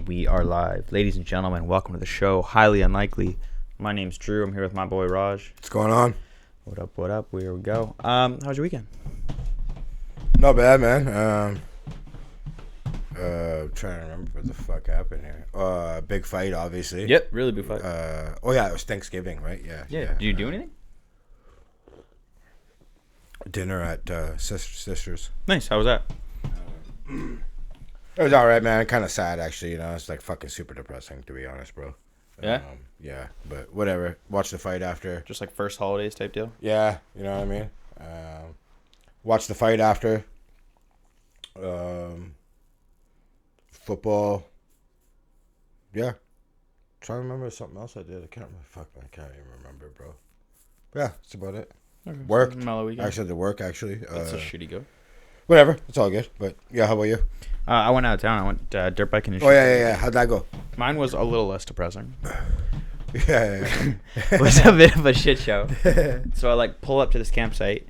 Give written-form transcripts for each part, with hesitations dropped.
And we are live. Ladies and gentlemen, welcome to the show. Highly Unlikely. My name's Drew. I'm here with my boy Raj. What's going on? What up, what up? Here we go. How's your weekend? Not bad, man. Trying to remember what the fuck happened here. Big fight, obviously. Yep, really big fight. Oh, yeah, it was Thanksgiving, right? Yeah. Did you do anything? Dinner at Sisters. Nice. How was that? It was all right, man. Kind of sad, actually. You know, it's like fucking super depressing, to be honest, bro. Yeah? Yeah, but whatever. Watch the fight after. Just like first holidays type deal? Yeah, you know what I mean? Watch the fight after. Football. Yeah. Trying to remember something else I did. I can't remember. Fuck, man. I can't even remember, bro. Yeah, that's about it. Okay, Worked. Mellow weekend. Actually, the work, actually. That's a shitty go. Whatever. It's all good. But, yeah, how about you? I went out of town. I went dirt biking. Oh, yeah. How'd that go? Mine was a little less depressing. Yeah. It was a bit of a shit show. So I pull up to this campsite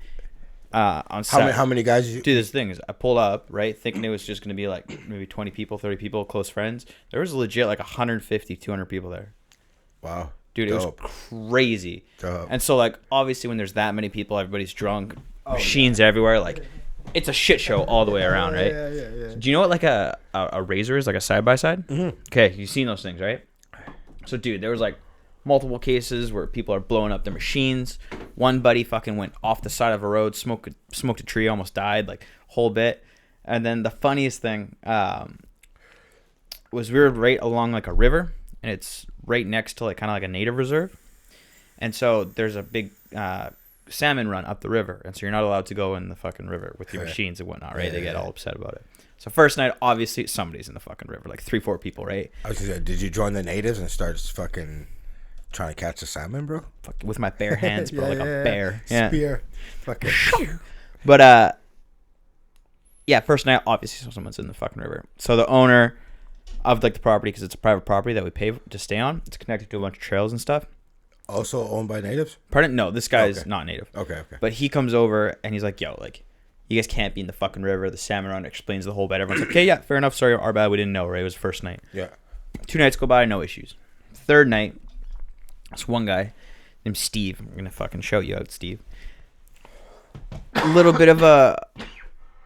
on Saturday. How many guys? Dude, this thing is, I pulled up, right, thinking it was just going to be maybe 20 people, 30 people, close friends. There was legit 150, 200 people there. Wow. Dude, Dope. it was crazy. Dope. And so, obviously when there's that many people, everybody's drunk, machines everywhere, it's a shit show all the way around, right? Yeah. Do you know what, a razor is, a side-by-side? Mm-hmm. Okay, you've seen those things, right? So, dude, there was, multiple cases where people are blowing up their machines. One buddy fucking went off the side of a road, smoked a tree, almost died, whole bit. And then the funniest thing was we were right along a river, and it's right next to kind of a native reserve. And so there's a big salmon run up the river, and so you're not allowed to go in the fucking river with your machines and whatnot, right? They get all upset about it. So first night, obviously somebody's in the fucking river, 3-4 people, right? I was gonna say, did you join the natives and start fucking trying to catch a salmon, bro? With my bare hands, bro, a bear. Yeah. Spear. Fucking. But, first night, obviously someone's in the fucking river. So the owner of, the property, because it's a private property that we pay to stay on, it's connected to a bunch of trails and stuff. Also owned by natives? Pardon? No, this guy's not native. Okay. But he comes over, and he's like, yo, you guys can't be in the fucking river. The salmon run explains the whole bit. Everyone's like, okay, yeah, fair enough. Sorry, our bad. We didn't know, right? It was first night. Yeah. 2 nights go by, no issues. Third night, this one guy named Steve. I'm going to fucking shout you out, Steve. A little bit of a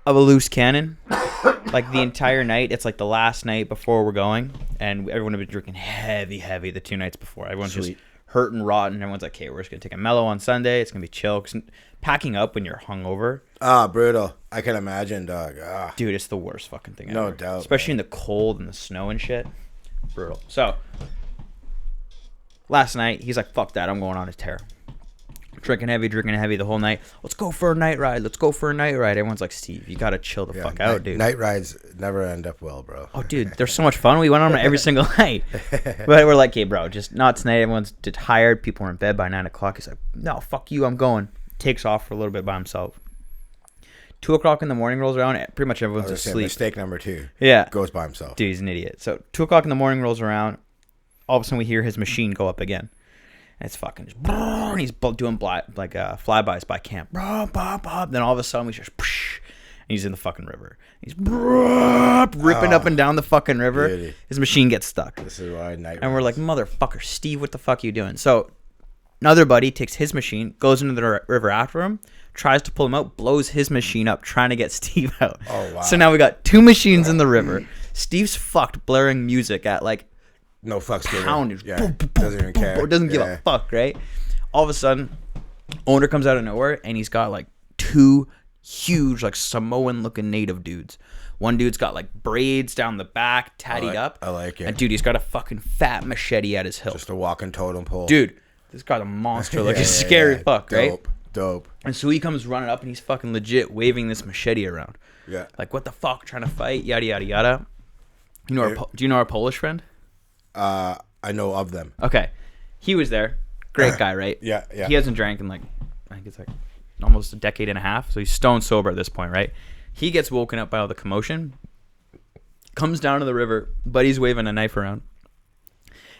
loose cannon. The entire night, it's the last night before we're going, and everyone had been drinking heavy the 2 nights before. Everyone's just hurt and rotten. Everyone's like, okay, we're just going to take a mellow on Sunday. It's going to be chill. 'Cause packing up when you're hungover. Brutal. I can imagine, dog. Dude, it's the worst fucking thing ever. No doubt. Especially in the cold and the snow and shit. Brutal. So, last night, he's like, fuck that. I'm going on a tear. Drinking heavy the whole night. Let's go for a night ride. Everyone's like, Steve, you got to chill the fuck out, dude. Night rides never end up well, bro. Oh, dude, they're so much fun. We went on them every single night. But we're like, hey, bro, just not tonight. Everyone's tired. People are in bed by 9 o'clock. He's like, no, fuck you. I'm going. Takes off for a little bit by himself. 2 o'clock in the morning rolls around. Pretty much everyone's asleep. Mistake number 2. Yeah. Goes by himself. Dude, he's an idiot. So 2 o'clock in the morning rolls around. All of a sudden, we hear his machine go up again. And it's fucking just, and he's doing flybys by camp. Then all of a sudden, we just, and he's in the fucking river. He's ripping up and down the fucking river. Really? His machine gets stuck. This is why night. And we're like, motherfucker, Steve, what the fuck are you doing? So another buddy takes his machine, goes into the river after him, tries to pull him out, blows his machine up, trying to get Steve out. Oh, wow. So now we got 2 machines in the river. Steve's fucked blaring music at no fucks given. Poundage. Yeah. Doesn't even care. Doesn't give a fuck, right? All of a sudden, owner comes out of nowhere, and he's got 2 huge Samoan-looking native dudes. One dude's got braids down the back, tattied up. I like it. And dude, he's got a fucking fat machete at his hilt. Just a walking totem pole. Dude, this guy's a monster. He's scary fuck, right? Dope. And so he comes running up, and he's fucking legit waving this machete around. Yeah. What the fuck? Trying to fight? Yada yada yada. Do you know our Polish friend? I know of them. Okay. He was there. Great guy, right? Yeah. He hasn't drank in I think it's almost a decade and a half. So he's stone sober at this point, right? He gets woken up by all the commotion. Comes down to the river. Buddy's waving a knife around.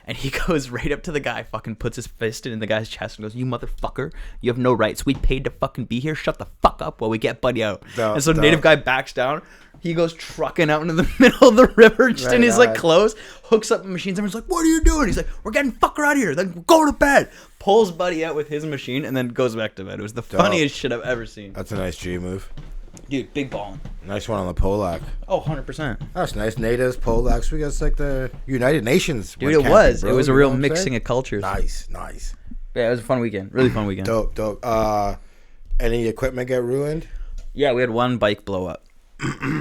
And he goes right up to the guy, fucking puts his fist in the guy's chest and goes, "You motherfucker, you have no rights. We paid to fucking be here. Shut the fuck up while we get Buddy out." And so native guy backs down. He goes trucking out into the middle of the river, just in his like clothes, hooks up a machine. Someone's like, "What are you doing?" He's like, "We're getting fucker out of here. Then go to bed." Pulls Buddy out with his machine and then goes back to bed. It was the funniest shit I've ever seen. That's a nice G move. Dude, big ballin'. Nice one on the Polak. Oh, 100%. That's nice. Natives, Polacks. We got like the United Nations. Dude, it was. It was a real mixing of cultures. Nice. Yeah, it was a fun weekend. Really fun weekend. Dope. Any equipment get ruined? Yeah, we had one bike blow up.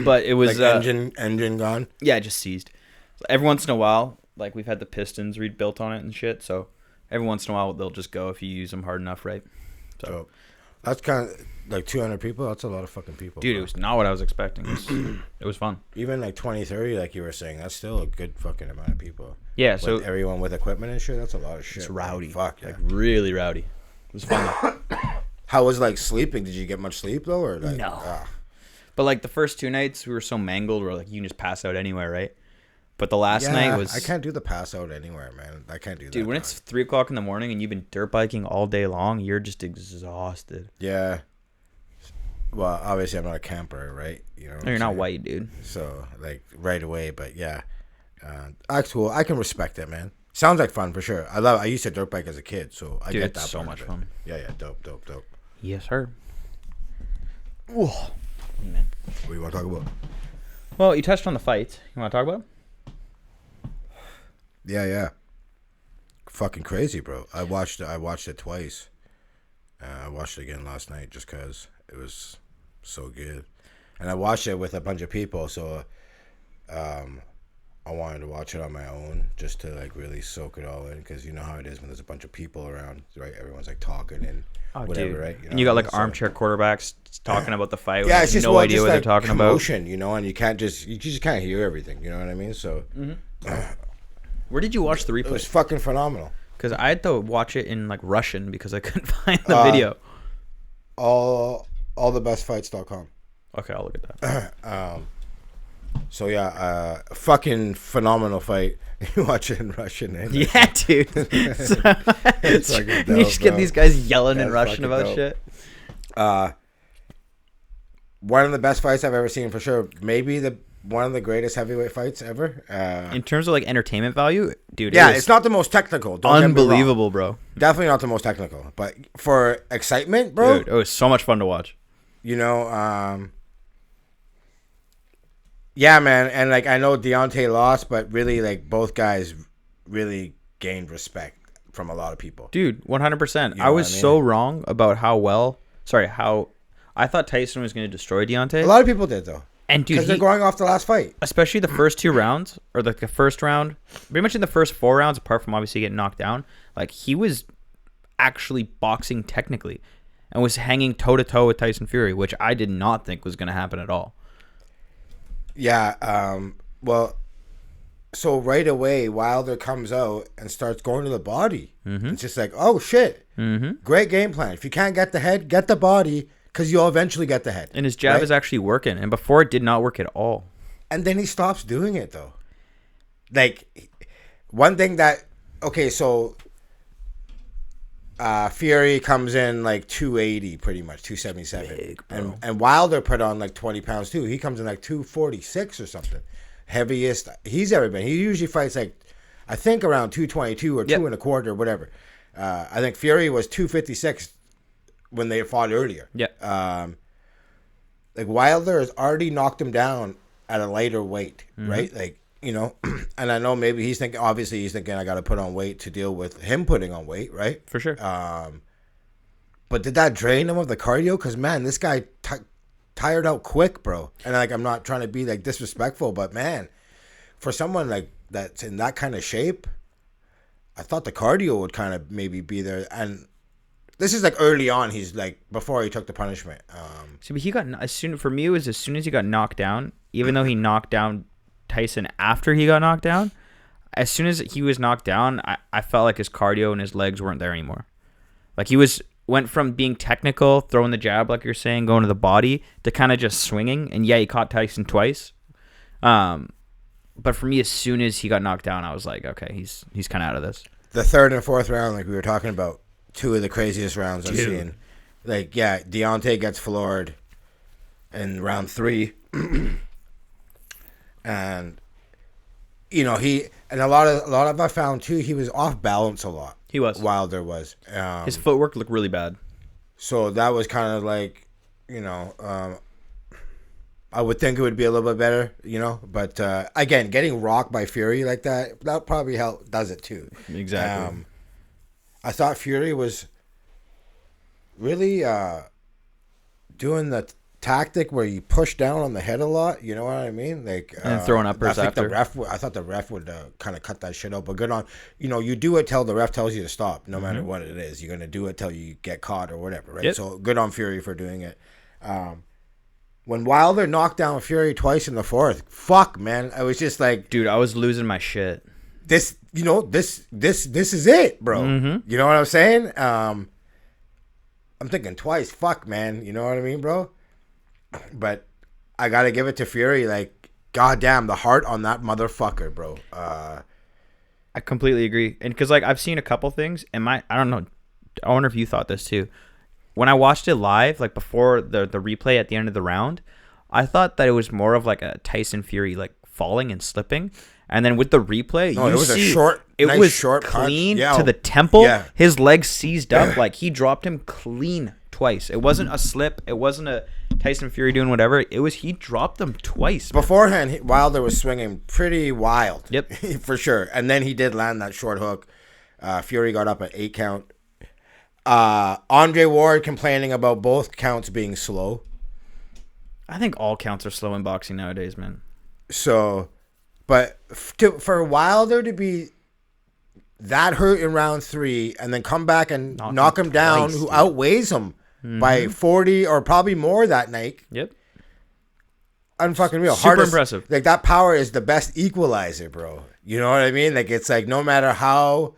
But it was... like engine gone? Yeah, just seized. Every once in a while, like we've had the pistons rebuilt on it and shit, so every once in a while they'll just go if you use them hard enough, right? So dope. That's kind of... Like 200 people? That's a lot of fucking people. Dude, bro. it was not what I was expecting. It was fun. Even like 20, 30, like you were saying, that's still a good fucking amount of people. Yeah, so... everyone with equipment and shit, that's a lot of shit. It's rowdy. Fuck, yeah. Like, really rowdy. It was fun. How was, like, sleeping? Did you get much sleep, though? Or like, no. But, like, the first 2 nights, we were so mangled, where, like, you can just pass out anywhere, right? But the last night was... I can't do the pass out anywhere, man. I can't do that. Dude, when it's 3 o'clock in the morning and you've been dirt biking all day long, you're just exhausted. Yeah. Well, obviously, I'm not a camper, right? You know. No, you're not white, dude. So, like, right away, but yeah. That's cool. I can respect it, man. Sounds like fun, for sure. I used to dirt bike as a kid, so I get that. It's so much fun. Yeah, dope. Yes, sir. Whoa. Man. What do you want to talk about? Well, you touched on the fights. You want to talk about them? Yeah. Fucking crazy, bro. I watched it twice. I watched it again last night just because it was so good. And I watched it with a bunch of people, so I wanted to watch it on my own just to like really soak it all in, because you know how it is when there's a bunch of people around, right? Everyone's like talking and whatever, dude. Right? You know, and you got like armchair quarterbacks talking about the fight. Yeah, it's just no idea what like they're talking commotion, about. you know, and you just can't hear everything. You know what I mean? So, where did you watch the replay? It was fucking phenomenal. Because I had to watch it in like Russian because I couldn't find the video. Allthebestfights.com. Okay, I'll look at that. So yeah, fucking phenomenal fight. You watch it in Russian, eh? Yeah, dude. It's dope, you just get these guys yelling in Russian about shit. One of the best fights I've ever seen, for sure. Maybe one of the greatest heavyweight fights ever. In terms of like entertainment value, dude. Yeah, it's not the most technical. Unbelievable, bro. Definitely not the most technical, but for excitement, bro. Dude, it was so much fun to watch. You know, yeah, man, and like I know Deontay lost, but really, like both guys really gained respect from a lot of people. Dude, 100%. I was so wrong about how I thought Tyson was going to destroy Deontay. A lot of people did though, and dude, because they're going off the last fight, especially the first 2 rounds, or like the first round, pretty much in the first 4 rounds, apart from obviously getting knocked down. Like he was actually boxing technically, and was hanging toe to toe with Tyson Fury, which I did not think was going to happen at all. Yeah, well, so right away, Wilder comes out and starts going to the body. Mm-hmm. It's just like, oh, shit. Mm-hmm. Great game plan. If you can't get the head, get the body, because you'll eventually get the head. And his jab is actually working, and before it did not work at all. And then he stops doing it, though. Like, one thing that, okay, so Fury comes in like 280 pretty much, 277. Big, and Wilder put on like 20 pounds too. He comes in like 246 or something. Heaviest he's ever been. He usually fights like, I think around 222 or 225 or whatever. I think Fury was 256 when they fought earlier. Yeah. Like Wilder has already knocked him down at a lighter weight, right? Like, you know, and I know maybe he's thinking I got to put on weight to deal with him putting on weight, right? For sure. But did that drain him of the cardio? Because, man, this guy tired out quick, bro. And, like, I'm not trying to be, like, disrespectful, but, man, for someone, like, that's in that kind of shape, I thought the cardio would kind of maybe be there. And this is, like, early on. He's, like, before he took the punishment. See, but he got, for me, it was as soon as he got knocked down, even though he knocked down Tyson after he got knocked down, as soon as he was knocked down, I felt like his cardio and his legs weren't there anymore. Like he went from being technical, throwing the jab like you're saying, going to the body, to kind of just swinging. And yeah, he caught Tyson twice. But for me, as soon as he got knocked down, I was like, okay, he's kind of out of this. The third and fourth round, like we were talking about, two of the craziest rounds I've seen. Like, yeah, Deontay gets floored in round 3. And, you know, a lot of I found, too, he was off balance a lot. He was. Wilder was. His footwork looked really bad. So that was kind of like, you know, I would think it would be a little bit better, you know. But, again, getting rocked by Fury like that probably does it, too. Exactly. I thought Fury was really doing the tactic where you push down on the head a lot. You know what I mean? Like and throwing uppers after. I thought the ref would kind of cut that shit out. But good on, you know, you do it till the ref tells you to stop, no matter what it is. You're gonna do it till you get caught or whatever, right? Yep. So good on Fury for doing it. When Wilder knocked down Fury twice in the fourth, fuck, man, I was just like, dude, I was losing my shit. This, you know, this is it, bro. You know what I'm saying? I'm thinking twice. Fuck, man. You know what I mean, bro? But I gotta give it to Fury. Like, goddamn, the heart on that motherfucker, bro. I completely agree. And because, like, I've seen a couple things, and I don't know. I wonder if you thought this too. When I watched it live, like before the replay at the end of the round, I thought that it was more of like a Tyson Fury, like falling and slipping. And then with the replay, it was a short, it nice was short clean punch. to the temple. Yeah. His legs seized up. Like, he dropped him clean twice. It wasn't a slip. It wasn't a Tyson Fury doing whatever. It was, he dropped them twice. Man. Beforehand, Wilder was swinging pretty wild. Yep. For sure. And then he did land that short hook. Fury got up at 8 count. Andre Ward complaining about both counts being slow. I think all counts are slow in boxing nowadays, man. So, but for Wilder to be that hurt in round 3 and then come back and knock him down, who outweighs him by 40 or probably more that night. Yep. Unfucking real. Super impressive. Like, that power is the best equalizer, bro. You know what I mean? Like, it's like no matter how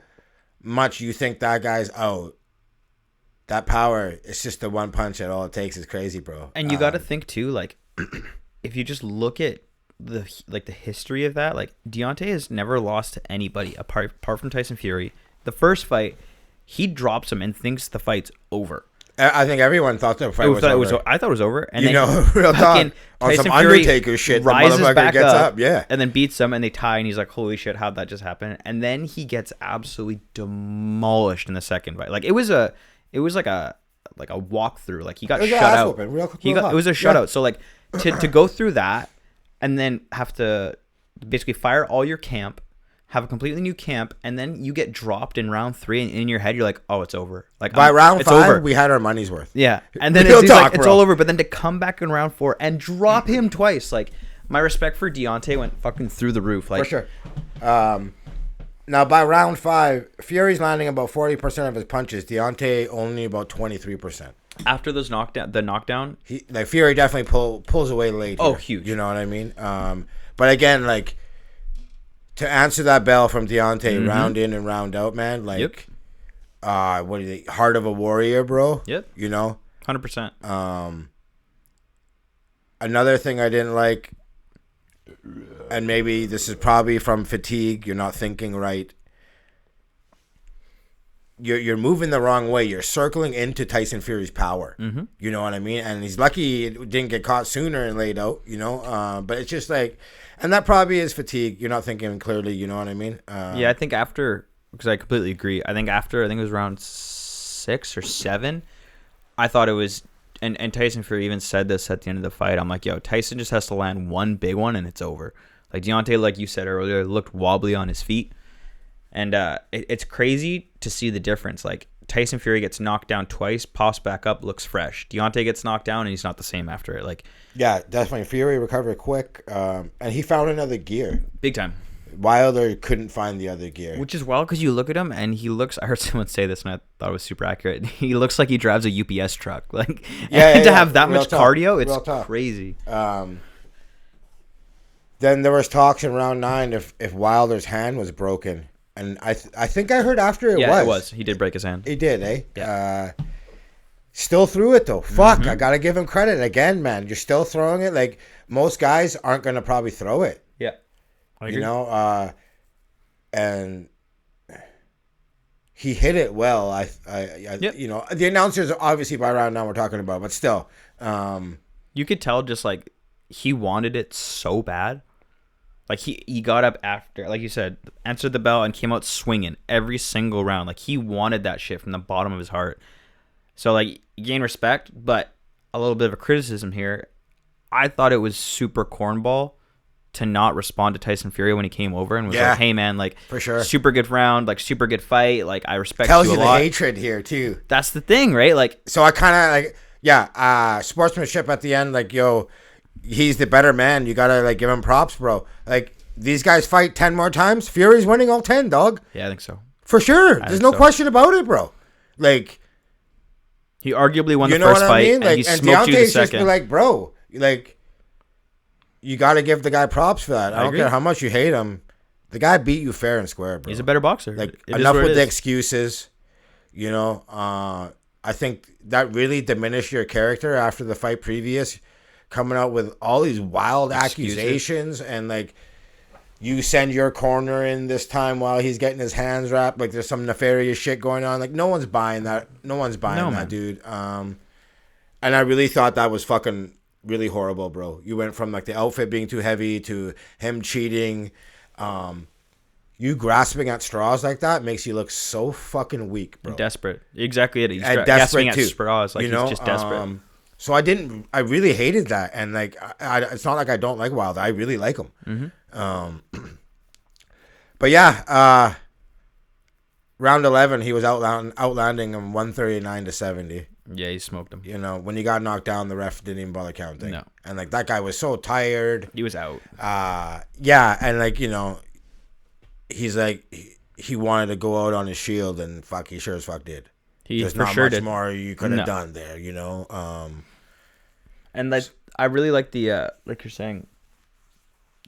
much you think that guy's out, that power, it's just the one punch that all it takes is crazy, bro. And you got to think too, like, if you just look at the history of that, like, Deontay has never lost to anybody apart from Tyson Fury. The first fight, he drops him and thinks the fight's over. I think everyone thought the fight was over. I thought it was over. And you then know, real talk, on some Undertaker shit, the motherfucker gets up, yeah. And then beats him, and they tie, and he's like, holy shit, how'd that just happen? And then he gets absolutely demolished in the second fight. Like, it was like a walkthrough. Like, he got shut out. It was a shutout. Yeah. So, like, to go through that and then have to basically fire all your camp, have a completely new camp, and then you get dropped in round 3, and in your head you're like, oh, it's over. Like, by round 5, we had our money's worth. Yeah, and then it's all over. But then to come back in round 4 and drop him twice, like, my respect for Deontay went fucking through the roof. Like, for sure. Now, by round 5, Fury's landing about 40% of his punches. Deontay only about 23%. After those knockdown, Fury definitely pulls away late. Oh, here, huge. You know what I mean? But again, like, to answer that bell from Deontay, round in and round out, man. Like, what is it? Heart of a warrior, bro. Yep. You know, 100%. Another thing I didn't like. And maybe this is probably from fatigue. You're not thinking right. You're moving the wrong way. You're circling into Tyson Fury's power. You know what I mean? And he's lucky it didn't get caught sooner and laid out, you know? But it's just like, and that probably is fatigue. You're not thinking clearly, you know what I mean? Yeah, I think after, because I completely agree. I think it was around 6 or 7, I thought it was, and Tyson Fury even said this at the end of the fight. I'm like, yo, Tyson just has to land one big one and it's over. Like, Deontay, like you said earlier, looked wobbly on his feet. And it's crazy to see the difference. Like, Tyson Fury gets knocked down twice, pops back up, looks fresh. Deontay gets knocked down, and he's not the same after it. Like, yeah, definitely. Fury recovered quick, and he found another gear. Big time. Wilder couldn't find the other gear. Which is wild because you look at him, and he looks... I heard someone say this, and I thought it was super accurate. He looks like he drives a UPS truck. Like, to have that much cardio, it's crazy. Then there was talks in round 9 if Wilder's hand was broken. And I think I heard after it was. Yeah, it was. He did break his hand. He did, eh? Yeah. Still threw it, though. Fuck, I got to give him credit. Again, man, you're still throwing it. Like, most guys aren't going to probably throw it. Yeah. I agree. You know, and he hit it well. You know, the announcers are obviously by around now we're talking about, but still, you could tell just like he wanted it so bad. Like he got up after, like you said, answered the bell and came out swinging every single round. Like he wanted that shit from the bottom of his heart. So like you gain respect, but a little bit of a criticism here. I thought it was super cornball to not respond to Tyson Fury when he came over and was like, "Hey man, like for sure, super good round, like super good fight. Like I respect tells you a you lot." the hatred here too. That's the thing, right? Like, so I kind of like sportsmanship at the end. Like yo, he's the better man. You gotta like give him props, bro. Like these guys fight 10 more times. Fury's winning all 10, dog. Yeah, I think so for sure. There's no question about it, bro. Like he arguably won the first fight, and he smoked you the Deontay's second. Just be like, bro, like you got to give the guy props for that. I don't care how much you hate him. The guy beat you fair and square, bro. He's a better boxer. Like enough with the excuses. You know, I think that really diminished your character after the fight previous, coming out with all these wild accusations and like you send your corner in this time while he's getting his hands wrapped. Like there's some nefarious shit going on. Like no one's buying that. No one's buying that, man. Dude. And I really thought that was fucking really horrible, bro. You went from like the outfit being too heavy to him cheating. You grasping at straws like that makes you look so fucking weak, bro. Desperate. Exactly it. He's grasping at straws. Like he's just desperate. So I really hated that. And like, it's not like I don't like Wilder. I really like him. Mm-hmm. But yeah, round 11, he was outlanding him 139-70. Yeah, he smoked him. You know, when he got knocked down, the ref didn't even bother counting. No. And like that guy was so tired. He was out. Yeah, and like, you know, he's like he wanted to go out on his shield, and fuck, he sure as fuck did. There's not much more you could have done there, you know. And like I really like the like you're saying,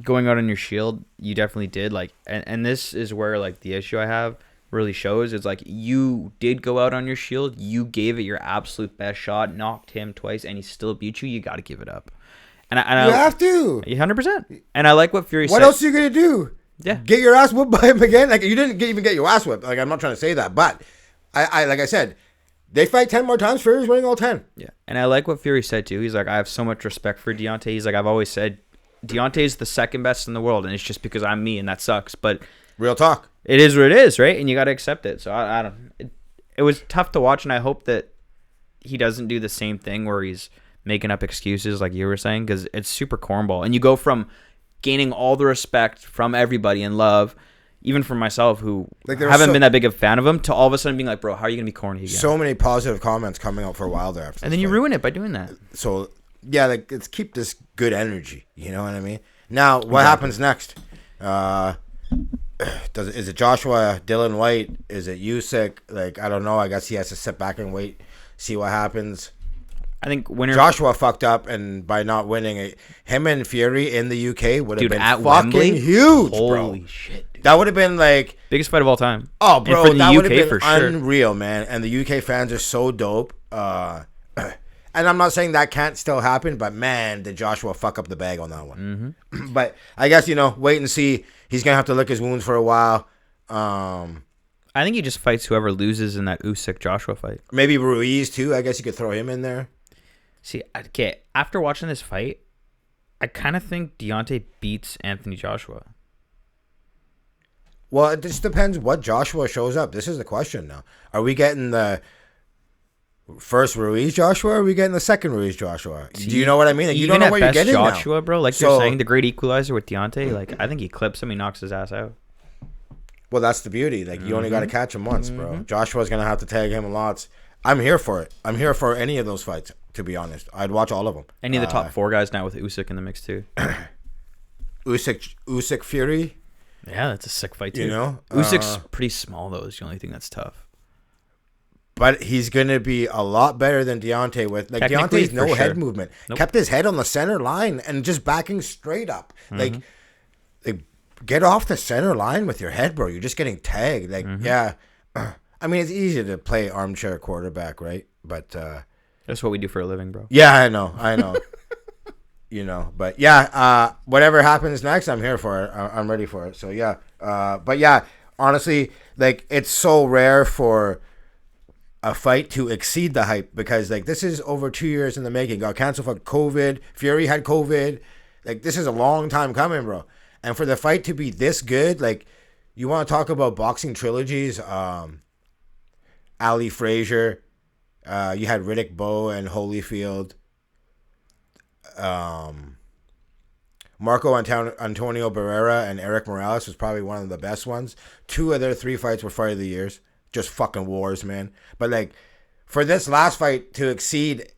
going out on your shield. You definitely did like, and this is where like the issue I have really shows. It's like you did go out on your shield. You gave it your absolute best shot, knocked him twice, and he still beat you. You got to give it up. And I have to 100%. And I like what Fury said. What else are you gonna do? Yeah, get your ass whipped by him again. Like you didn't even get your ass whipped. Like I'm not trying to say that, but I like I said, they fight 10 more times. Fury's winning all 10. Yeah, and I like what Fury said too. He's like, I have so much respect for Deontay. He's like, I've always said Deontay's the second best in the world, and it's just because I'm me, and that sucks. But real talk, it is what it is, right? And you got to accept it. So I don't. It was tough to watch, and I hope that he doesn't do the same thing where he's making up excuses like you were saying, because it's super cornball. And you go from gaining all the respect from everybody and love, even from myself, who like haven't been that big of a fan of him, to all of a sudden being like, bro, how are you going to be corny again? So many positive comments coming out for Wilder after and then you ruin it by doing that. So, yeah, like, let's keep this good energy. You know what I mean? Now, what happens next? Is it Joshua, Dylan White? Is it Usyk? Like, I don't know. I guess he has to sit back and wait, see what happens. I think winner Joshua fucked up, and by not winning it, him and Fury in the UK would have been fucking Wembley? huge, Holy bro. Holy shit, dude. That would have been like biggest fight of all time. Oh, bro, and for the that would have been for sure. unreal, man. And the UK fans are so dope. And I'm not saying that can't still happen, but man, did Joshua fuck up the bag on that one. Mm-hmm. But I guess, you know, wait and see. He's gonna have to lick his wounds for a while. I think he just fights whoever loses in that Usyk Joshua fight. Maybe Ruiz too. I guess you could throw him in there. See, okay, after watching this fight, I kind of think Deontay beats Anthony Joshua. Well, it just depends what Joshua shows up. This is the question now. Are we getting the first Ruiz Joshua, or are we getting the second Ruiz Joshua? Do you know what I mean? Like, you don't know what you're getting Joshua, now. Bro. Like you're saying, the great equalizer with Deontay, like I think he clips him, he knocks his ass out. Well, that's the beauty. Like, you only got to catch him once, bro. Joshua's going to have to tag him lots. I'm here for it. I'm here for any of those fights, to be honest. I'd watch all of them. Any of the top four guys now with Usyk in the mix, too. Usyk Fury. Yeah, that's a sick fight, too. You know? Usyk's pretty small, though, is the only thing that's tough. But he's going to be a lot better than Deontay with. Like, Deontay's no head movement. Nope. Kept his head on the center line and just backing straight up. Like, get off the center line with your head, bro. You're just getting tagged. Like, yeah. I mean, it's easy to play armchair quarterback, right? But that's what we do for a living, bro. Yeah, I know. You know, but yeah, whatever happens next, I'm here for it. I'm ready for it. So yeah, but yeah, honestly, like it's so rare for a fight to exceed the hype because like this is over 2 years in the making. Got canceled for COVID. Fury had COVID. Like this is a long time coming, bro. And for the fight to be this good, like you want to talk about boxing trilogies, Ali Frazier, you had Riddick Bowe and Holyfield. Marco Antonio Barrera and Eric Morales was probably one of the best ones. 2 of their 3 fights were fight of the years. Just fucking wars, man. But like for this last fight to exceed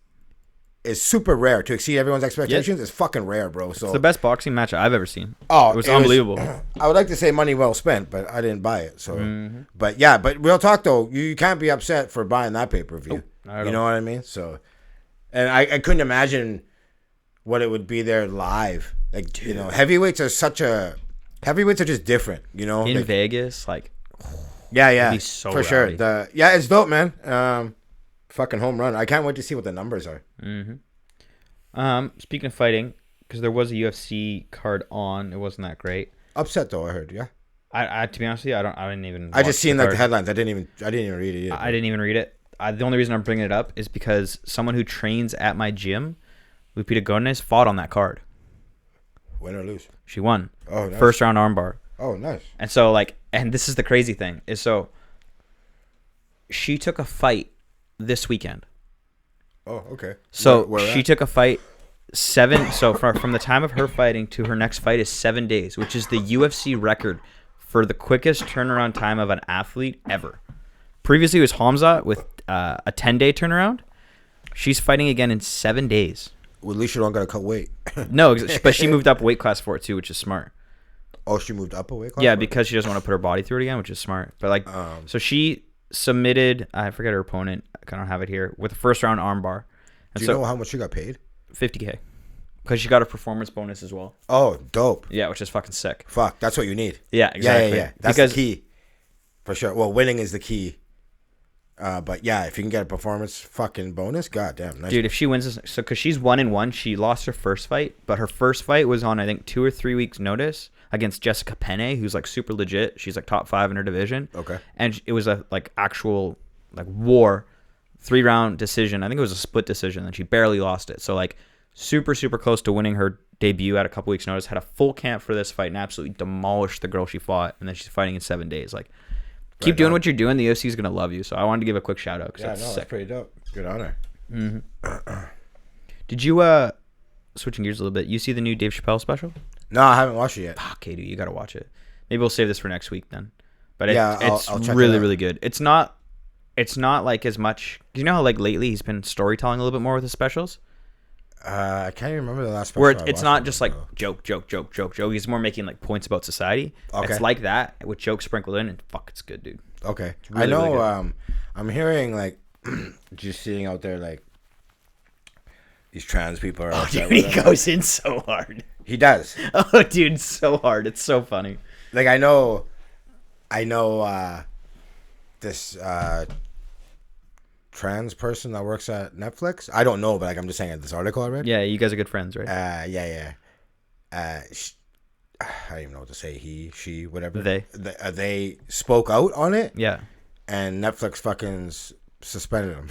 is super rare. To exceed everyone's expectations is fucking rare, bro. So it's the best boxing match I've ever seen. Oh, it was unbelievable. I would like to say money well spent, but I didn't buy it. So, but yeah, but real talk though, you can't be upset for buying that pay-per-view. You know what I mean? So, and I couldn't imagine what it would be there live. Like, dude. You know, heavyweights are just different, you know? In like, Vegas, like, yeah, so for rowdy. sure. It's dope, man. Fucking home run. I can't wait to see what the numbers are. Speaking of fighting, because there was a UFC card on, it wasn't that great. Upset though, I heard. Yeah. I to be honest with you, I didn't even. I just seen like the headlines. I didn't even read it either. I didn't even read it. The only reason I'm bringing it up is because someone who trains at my gym, Lupita Godinez, fought on that card. Win or lose? She won. Oh, nice. First round armbar. Oh, nice. And so and this is the crazy thing is she took a fight this weekend. Oh, okay. So where she took a fight 7. So from the time of her fighting to her next fight is 7 days, which is the UFC record for the quickest turnaround time of an athlete ever. Previously, it was Hamza with a 10-day turnaround. She's fighting again in 7 days. Well, at least you don't gotta cut weight. No, but she moved up weight class for it too, which is smart. Oh, she moved up a weight class? Yeah, because she doesn't want to put her body through it again, which is smart. But so she submitted, I forget her opponent, I don't have it here, with a first round armbar. Do you know how much she got paid? $50K. Because she got a performance bonus as well. Oh, dope. Yeah, which is fucking sick. Fuck, that's what you need. Yeah, exactly. Yeah. That's the key. For sure. Well, winning is the key. But yeah, if you can get a performance fucking bonus, goddamn. Nice. Dude, if she wins this, so because she's 1-1, she lost her first fight, but her first fight was on, I think, 2 or 3 weeks' notice against Jessica Penne, who's like super legit. She's like top 5 in her division. Okay. And it was a actual war, 3-round decision. I think it was a split decision, and she barely lost it. So super, super close to winning her debut at a couple weeks' notice. Had a full camp for this fight and absolutely demolished the girl she fought, and then she's fighting in 7 days. Keep doing what you're doing. The UFC is going to love you. So I wanted to give a quick shout out. That's pretty dope. Good honor. Did you, switching gears a little bit, you see the new Dave Chappelle special? No, I haven't watched it yet. Okay, dude, you got to watch it. Maybe we'll save this for next week then. But I'll it's check really, it out. really good. It's not like as much. You know how lately he's been storytelling a little bit more with his specials? I can't even remember the last special. Where it's not just joke. He's more making points about society. Okay. It's like that with jokes sprinkled in, and fuck, it's good, dude. Okay. Really, I know. really I'm hearing just seeing out there these trans people are. Oh, dude, he goes in so hard. He does. Oh, dude, so hard. It's so funny. I know. This trans person that works at Netflix. I don't know, but I'm just saying this article I read. Yeah, you guys are good friends, right? Yeah. I don't even know what to say. He, she, whatever. They spoke out on it. Yeah. And Netflix fucking suspended him.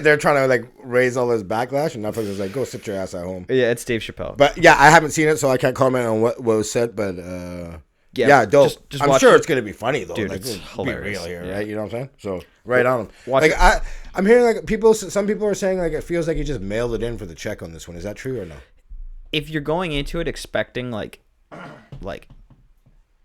They're trying to raise all this backlash, and Netflix is like, "Go sit your ass at home." Yeah, it's Dave Chappelle. But yeah, I haven't seen it, so I can't comment on what was said. But yeah, dope. Just I'm sure it's gonna be funny though. Dude, it's hilarious. Be real here, right? You know what I'm saying? So right on him. I'm hearing some people are saying it feels like he just mailed it in for the check on this one. Is that true or no? If you're going into it expecting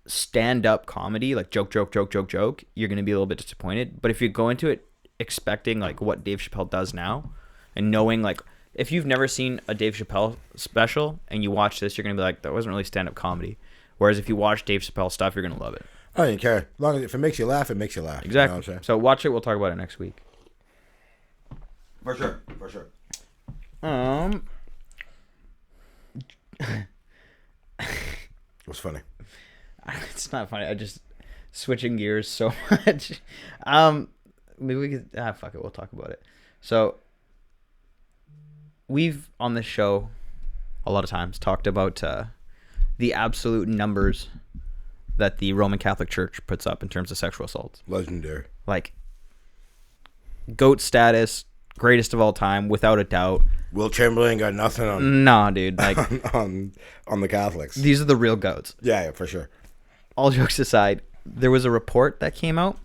stand-up comedy, joke, you're gonna be a little bit disappointed. But if you go into it expecting what Dave Chappelle does now, and knowing if you've never seen a Dave Chappelle special and you watch this, you're gonna be like, that wasn't really stand-up comedy. Whereas if you watch Dave Chappelle stuff, you're gonna love it. I don't even care. As long as if it makes you laugh, it makes you laugh. Exactly. You know what I'm saying? So watch it. We'll talk about it next week. For sure. What's funny? It's not funny. I just switching gears so much. Maybe we could. Fuck it. We'll talk about it. So we've on this show a lot of times talked about the absolute numbers that the Roman Catholic Church puts up in terms of sexual assaults. Legendary. Like, GOAT status, greatest of all time, without a doubt. Will Chamberlain got nothing on. Nah, dude. Like on the Catholics. These are the real GOATs. Yeah, for sure. All jokes aside, there was a report that came out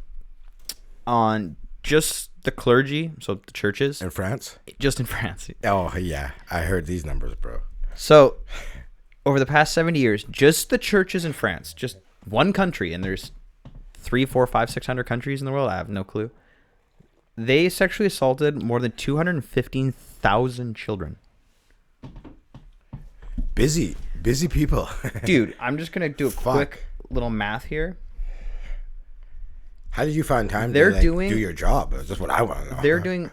on just the clergy, so the churches. In France? Just in France. Oh, yeah. I heard these numbers, bro. So, over the past 70 years, just the churches in France, just one country, and there's 300, 400, 500, 600 countries in the world, I have no clue. They sexually assaulted more than 215,000 children. Busy people. Dude, I'm just going to do a quick little math here. How did you find time to do your job? That's just what I want to know.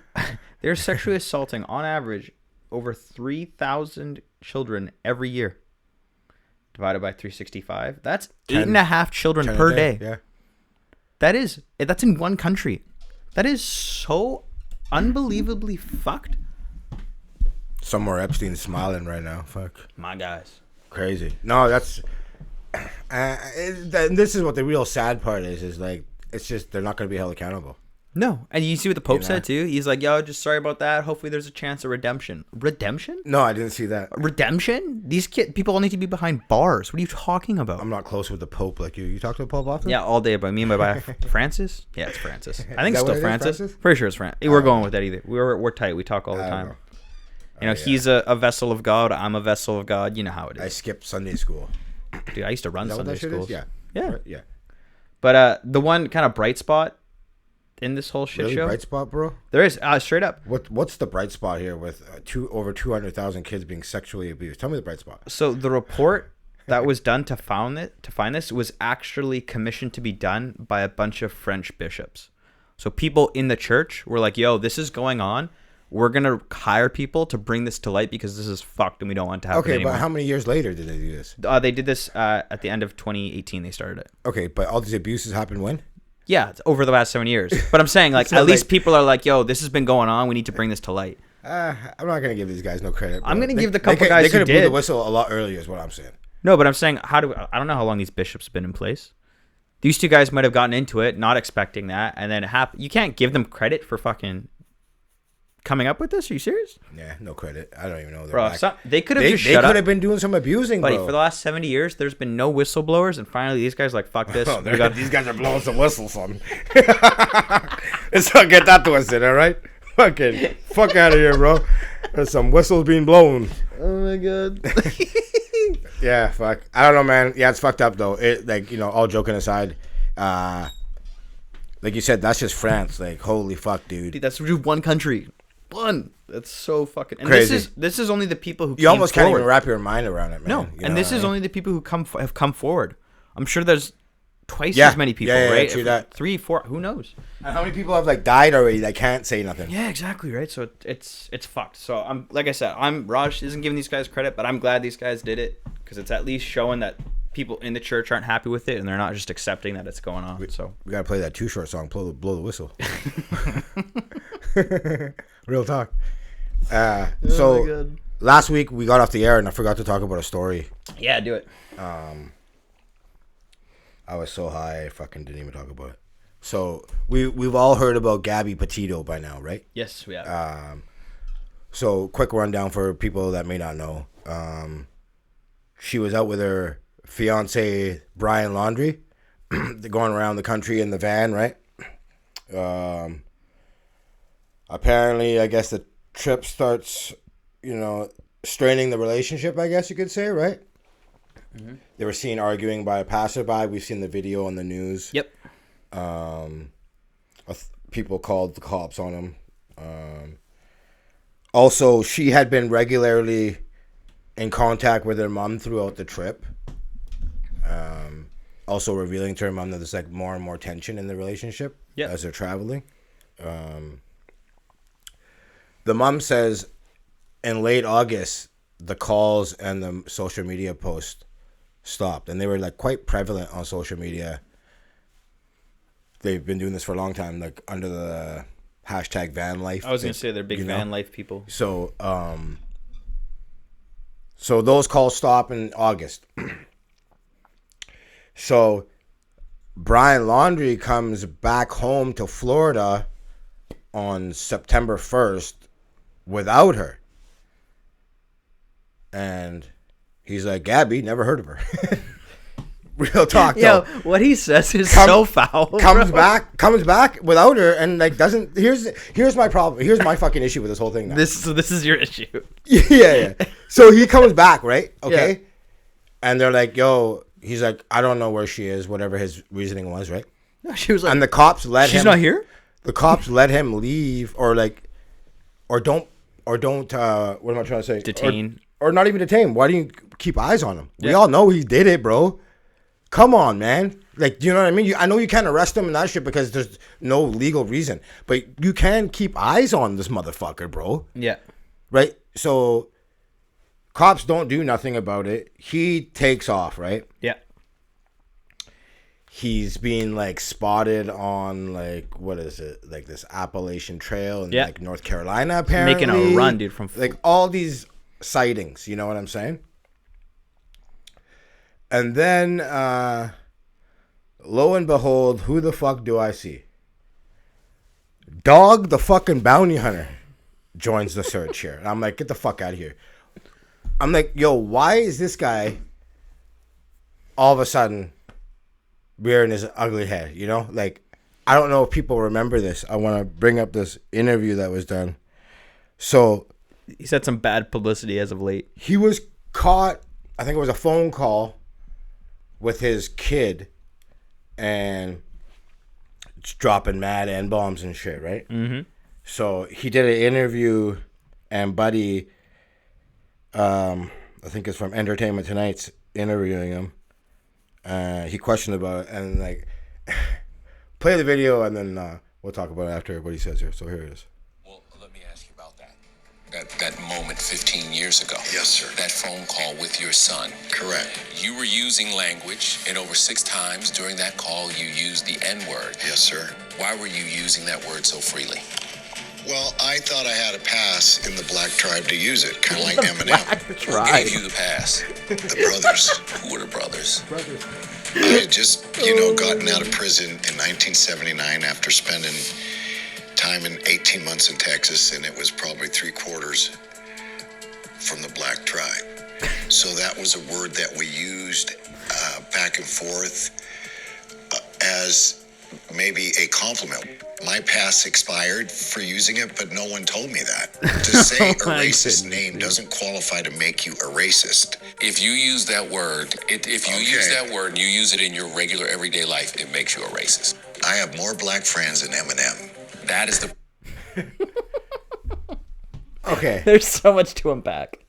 They're sexually assaulting, on average, over 3,000 children every year. Divided by 365. That's 8.5 children per day. Yeah. That's in one country. That is so unbelievably fucked. Somewhere Epstein's smiling right now. Fuck. My guys. Crazy. No, that's... this is what the real sad part is like, it's just they're not going to be held accountable. No. And you see what the Pope said, too? He's like, yo, just sorry about that. Hopefully there's a chance of redemption. Redemption? No, I didn't see that. Redemption? These people all need to be behind bars. What are you talking about? I'm not close with the Pope like you. You talk to the Pope often? Yeah, all day. But me and my Francis? Yeah, it's Francis. I think it's still Francis. Pretty sure it's Francis. We're going with that either. We're tight. We talk all the time. He's a vessel of God. I'm a vessel of God. You know how it is. I skipped Sunday school. Dude, I used to run Sunday schools. Yeah. Yeah. Right? Yeah. But the one kind of bright spot in this whole shit show. Bright spot, bro? There is, straight up. What's the bright spot here with over 200,000 kids being sexually abused? Tell me the bright spot. So the report that was done to find this was actually commissioned to be done by a bunch of French bishops. So people in the church were like, yo, this is going on. We're going to hire people to bring this to light because this is fucked and we don't want it to happen anymore. But how many years later did they do this? They did this at the end of 2018. They started it. Okay, but all these abuses happened when? Yeah, it's over the last 7 years. But I'm saying, like, at least people are like, yo, this has been going on. We need to bring this to light. I'm not going to give these guys no credit. Bro. I'm going to give the couple guys who did. They could have blew the whistle a lot earlier is what I'm saying. No, but I'm saying, I don't know how long these bishops have been in place. These two guys might have gotten into it, not expecting that, and then it happened. You can't give them credit for fucking coming up with this. Are you serious? Yeah, no credit. I don't even know. Bro, they could have just shut up. They could have been doing some abusing, buddy, bro. For the last 70 years, there's been no whistleblowers, and finally these guys are like, fuck this. These guys are blowing some whistles, son. Let's not get that twisted, all right? Fucking fuck out of here, bro. There's some whistles being blown. Oh, my God. Yeah, fuck. I don't know, man. Yeah, it's fucked up, though. All joking aside, like you said, that's just France. Like, holy fuck, dude. That's just one country. One. That's so fucking... And crazy. This is only the people who You almost can't even wrap your mind around it, man. No, and this is only the people who have come forward. I'm sure there's twice as many people, right? True that. 3, 4, who knows? And how many people have died already that can't say nothing? Yeah, exactly, right? So it's fucked. So I'm like I said, Raj isn't giving these guys credit, but I'm glad these guys did it because it's at least showing that people in the church aren't happy with it and they're not just accepting that it's going on. So we gotta play that Too Short song, blow the whistle. Real talk. So last week we got off the air and I forgot to talk about a story. Yeah, do it. I was so high I fucking didn't even talk about it. So we've all heard about Gaby Petito by now, right? Yes, we have. So quick rundown for people that may not know. She was out with her fiance Brian Laundrie. They're going around the country in the van, right? Apparently, I guess the trip starts, straining the relationship, I guess you could say, right? Mm-hmm. They were seen arguing by a passerby. We've seen the video on the news. Yep. People called the cops on him. Also, she had been regularly in contact with her mom throughout the trip. Also revealing to her mom that there's more and more tension in the relationship as they're traveling. The mom says in late August, the calls and the social media posts stopped. And they were quite prevalent on social media. They've been doing this for a long time, under the hashtag van life. I was gonna say they're big van life people. So so those calls stop in August. So Brian Laundrie comes back home to Florida on September 1st without her. And he's like, Gaby, never heard of her. Real talk, though. Yo, what he says is so foul. Comes back without her, and like doesn't. Here's my problem. Here's my fucking issue with this whole thing. Now. This is your issue. Yeah. So he comes back, right? Okay. Yeah. And they're like, yo, he's like, I don't know where she is. Whatever his reasoning was, right? No, she was like, and the cops let him. She's not here. The cops let him leave, or don't. What am I trying to say? Detain. Or not even detain. Why do you keep eyes on him? Yeah. We all know he did it, bro. Come on, man. Like, you know what I mean? I know you can't arrest him and that shit because there's no legal reason. But you can keep eyes on this motherfucker, bro. Yeah. Right? So, cops don't do nothing about it. He takes off, right? Yeah. He's being, like, spotted on, like, what is it? Like, this Appalachian Trail in, like, North Carolina, apparently. Making a run, dude, from... Like, all these sightings, you know what I'm saying? And then, lo and behold, who the fuck do I see? Dog, the fucking bounty hunter, joins the search here. And I'm like, get the fuck out of here. I'm like, yo, why is this guy all of a sudden rearing his ugly head, you know? Like, I don't know if people remember this. I want to bring up this interview that was done. So... He's had some bad publicity as of late. He was caught, I think it was a phone call, with his kid and dropping mad N-bombs and shit, right? Mm-hmm. So he did an interview, and Buddy, I think it's from Entertainment Tonight's interviewing him. He questioned about it, and like, play the video, and then we'll talk about it after what he says here. So here it is. Well, let me ask you about that. That moment 15 years ago. Yes, sir. That phone call with your son. Correct. You were using language, and over 6 times during that call, you used the N-word. Yes, sir. Why were you using that word so freely? Well, I thought I had a pass in the black tribe to use it, kind of like Eminem. Who gave you the pass? The brothers. Who were the brothers? I had just, gotten out of prison in 1979 after spending time in 18 months in Texas, and it was probably 3/4 from the black tribe. So that was a word that we used back and forth as maybe a compliment. My pass expired for using it, but no one told me that. To say a racist name doesn't qualify to make you a racist. If you use that word, use that word and you use it in your regular everyday life, it makes you a racist. I have more black friends than Eminem. That is the... Okay. There's so much to unpack.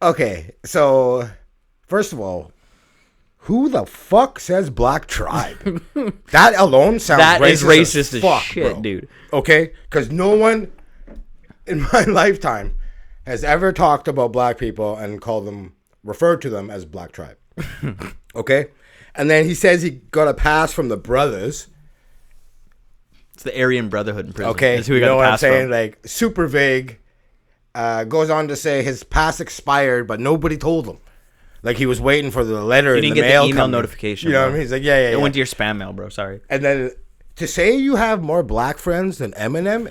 Okay, so first of all, who the fuck says black tribe? That alone sounds racist as fuck, shit, bro. dude. Okay, because no one in my lifetime has ever talked about black people and referred to them as black tribe. Okay, and then he says he got a pass from the brothers. It's the Aryan Brotherhood in prison. Okay, that's who we you got know what I'm pass saying? from. Like super vague. Goes on to say his pass expired, but nobody told him. Like he was waiting for the letter. You didn't in the get mail the email coming. notification. You know bro. what I mean? He's like, yeah. It went to your spam mail, bro. Sorry. And then to say you have more black friends than Eminem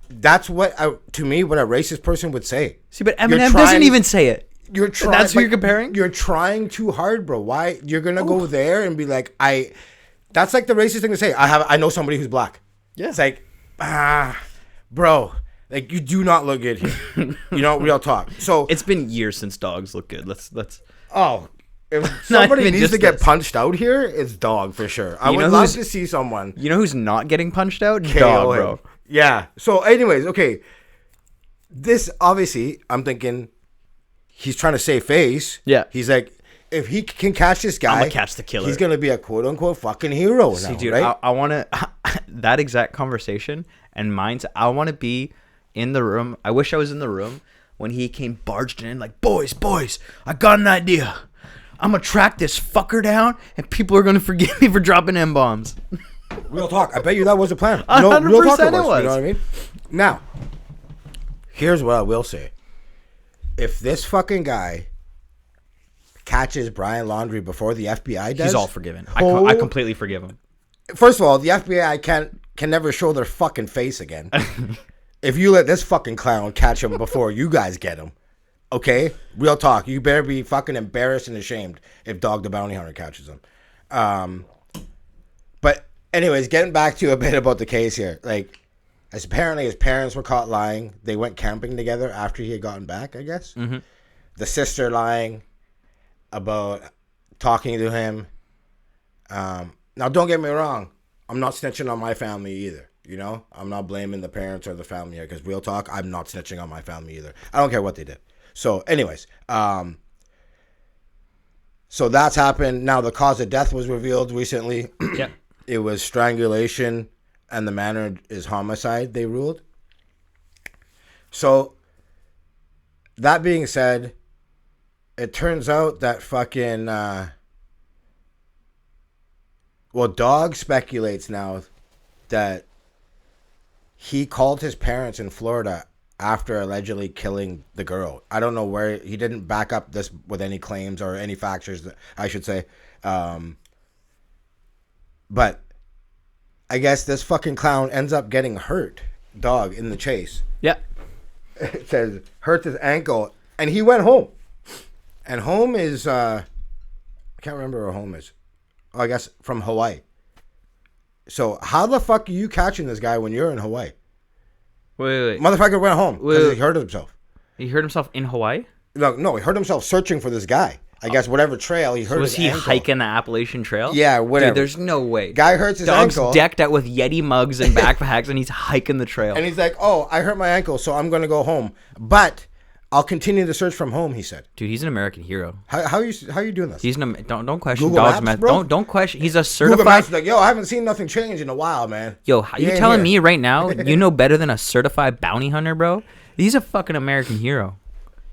that's what to me what a racist person would say. See, but Eminem doesn't even say it. You're trying. That's who you're comparing. You're trying too hard, bro. Why you're gonna go there and be like, That's like the racist thing to say. I know somebody who's black. Yeah. It's like, bro. Like you do not look good here. Real talk. So it's been years since dogs look good. Let's. Oh, if somebody even needs just to get this. punched out here, it's dog for sure. I would love to see someone. You know who's not getting punched out? KO Dog, him. bro. Yeah. So, anyways, okay. This obviously, I'm thinking, he's trying to save face. Yeah. He's like, if he can catch this guy, I'm gonna catch the killer. He's gonna be a quote unquote fucking hero now, See, dude, right? I want to that exact conversation and mine's. I want to be in the room. I wish I was in the room when he came barged in like, boys, I got an idea. I'm gonna track this fucker down, and people are gonna forgive me for dropping M-bombs. Real talk. I bet you that was the plan. 100% real talk it was. You know what I mean? Now, here's what I will say. If this fucking guy catches Brian Laundrie before the FBI does, He's all forgiven. I completely forgive him. First of all, the FBI can never show their fucking face again. If you let this fucking clown catch him before you guys get him, okay? Real talk. You better be fucking embarrassed and ashamed if Dog the Bounty Hunter catches him. But anyways, getting back to a bit about the case here. Like, as apparently his parents were caught lying. They went camping together after he had gotten back, I guess. Mm-hmm. The sister lying about talking to him. Now, don't get me wrong. I'm not snitching on my family either. You know, I'm not blaming the parents or the family here because real talk, I'm not snitching on my family either. I don't care what they did. So, anyways, so that's happened. Now, the cause of death was revealed recently. Yeah. It was strangulation, and the manner is homicide, they ruled. So, that being said, it turns out that fucking... Dog speculates now that he called his parents in Florida after allegedly killing the girl. I don't know where. He didn't back up this with any claims or any factors, I should say. But I guess this fucking clown ends up getting hurt, Dog, in the chase. Yeah. It says, hurt his ankle, and he went home. And home is, I can't remember where home is. Oh, I guess from Hawaii. So how the fuck are you catching this guy when you're in Hawaii? Wait. Motherfucker went home because he hurt himself. He hurt himself in Hawaii? No, he hurt himself searching for this guy. I guess whatever trail he hurt. So was he ankle. hiking the Appalachian Trail? Yeah, whatever. Dude, there's no way. Guy hurts his Dog's ankle. decked out with Yeti mugs and backpacks, and he's hiking the trail. And he's like, "Oh, I hurt my ankle, so I'm gonna go home, but I'll continue the search from home." He said. Dude, he's an American hero. How you doing this? He's don't question Google Dog's Maps, method. bro? Don't question. He's a Google certified. Maps is like, yo, I haven't seen nothing change in a while, man. Yo, He you ain't telling here. me right now you know better than a certified bounty hunter, bro? He's a fucking American hero.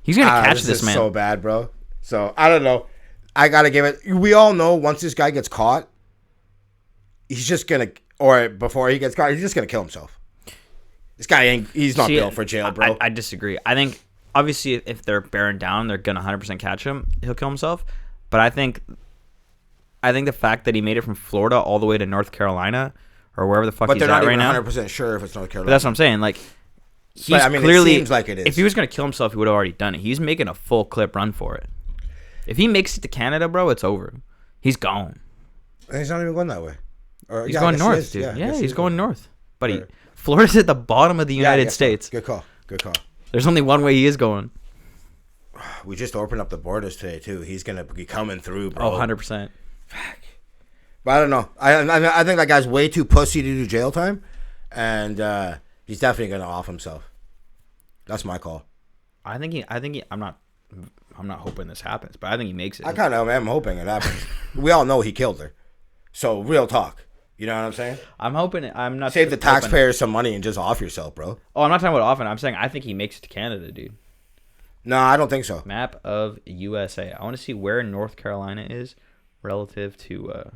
He's gonna catch this is man. So bad, bro. So I don't know. I gotta give it. We all know once this guy gets caught, he's just gonna, or before he gets caught, he's just gonna kill himself. This guy ain't. He's not built for jail, bro. I disagree. I think obviously if they're bearing down, they're gonna 100% catch him. He'll kill himself. But I think the fact that he made it from Florida all the way to North Carolina or wherever the fuck But he's they're at not right even now. 100% sure if it's North But Carolina. that's what I'm saying. Like, he's But, I mean, it clearly. seems like it is. If he was gonna kill himself, he would have already done it. He's making a full clip run for it. If he makes it to Canada, bro, it's over. He's gone. And he's not even going that way. Or, He's I going guess he north, is. dude. I Yeah, guess he's going north. But Sure. Florida's at the bottom of the United States. Good call. Good call. There's only one way he is going. We just opened up the borders today too. He's gonna be coming through, bro. Oh, 100%. But I don't know. I think that guy's way too pussy to do jail time, and he's definitely gonna off himself. That's my call. I think he. I'm not hoping this happens, but I think he makes it. I kind of am hoping it happens. We all know he killed her, so real talk. You know what I'm saying? I'm hoping. I'm not. Save the hoping- taxpayers some money and just off yourself, bro. Oh, I'm not talking about often. I'm saying I think he makes it to Canada, dude. No, I don't think so. Map of USA. I want to see where North Carolina is relative to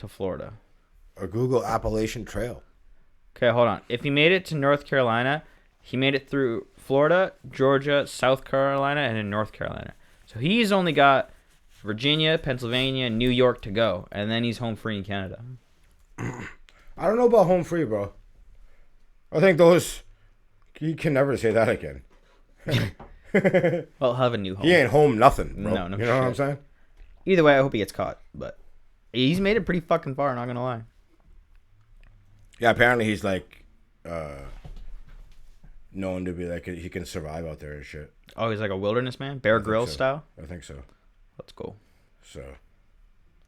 Florida. Or Google Appalachian Trail. Okay, hold on. If he made it to North Carolina, he made it through Florida, Georgia, South Carolina, and then North Carolina. So he's only got Virginia, Pennsylvania, New York to go, and then he's home free in Canada. I don't know about home free, bro. I think those... You can never say that again. Well, he'll have a new home. He ain't home nothing, bro. No You know what I'm shit. saying? Either way, I hope he gets caught, but he's made it pretty fucking far, not gonna lie. Yeah, apparently he's like known to be like he can survive out there and shit. Oh, he's like a wilderness man? Bear Grylls so. style? I think so. Let's go. So,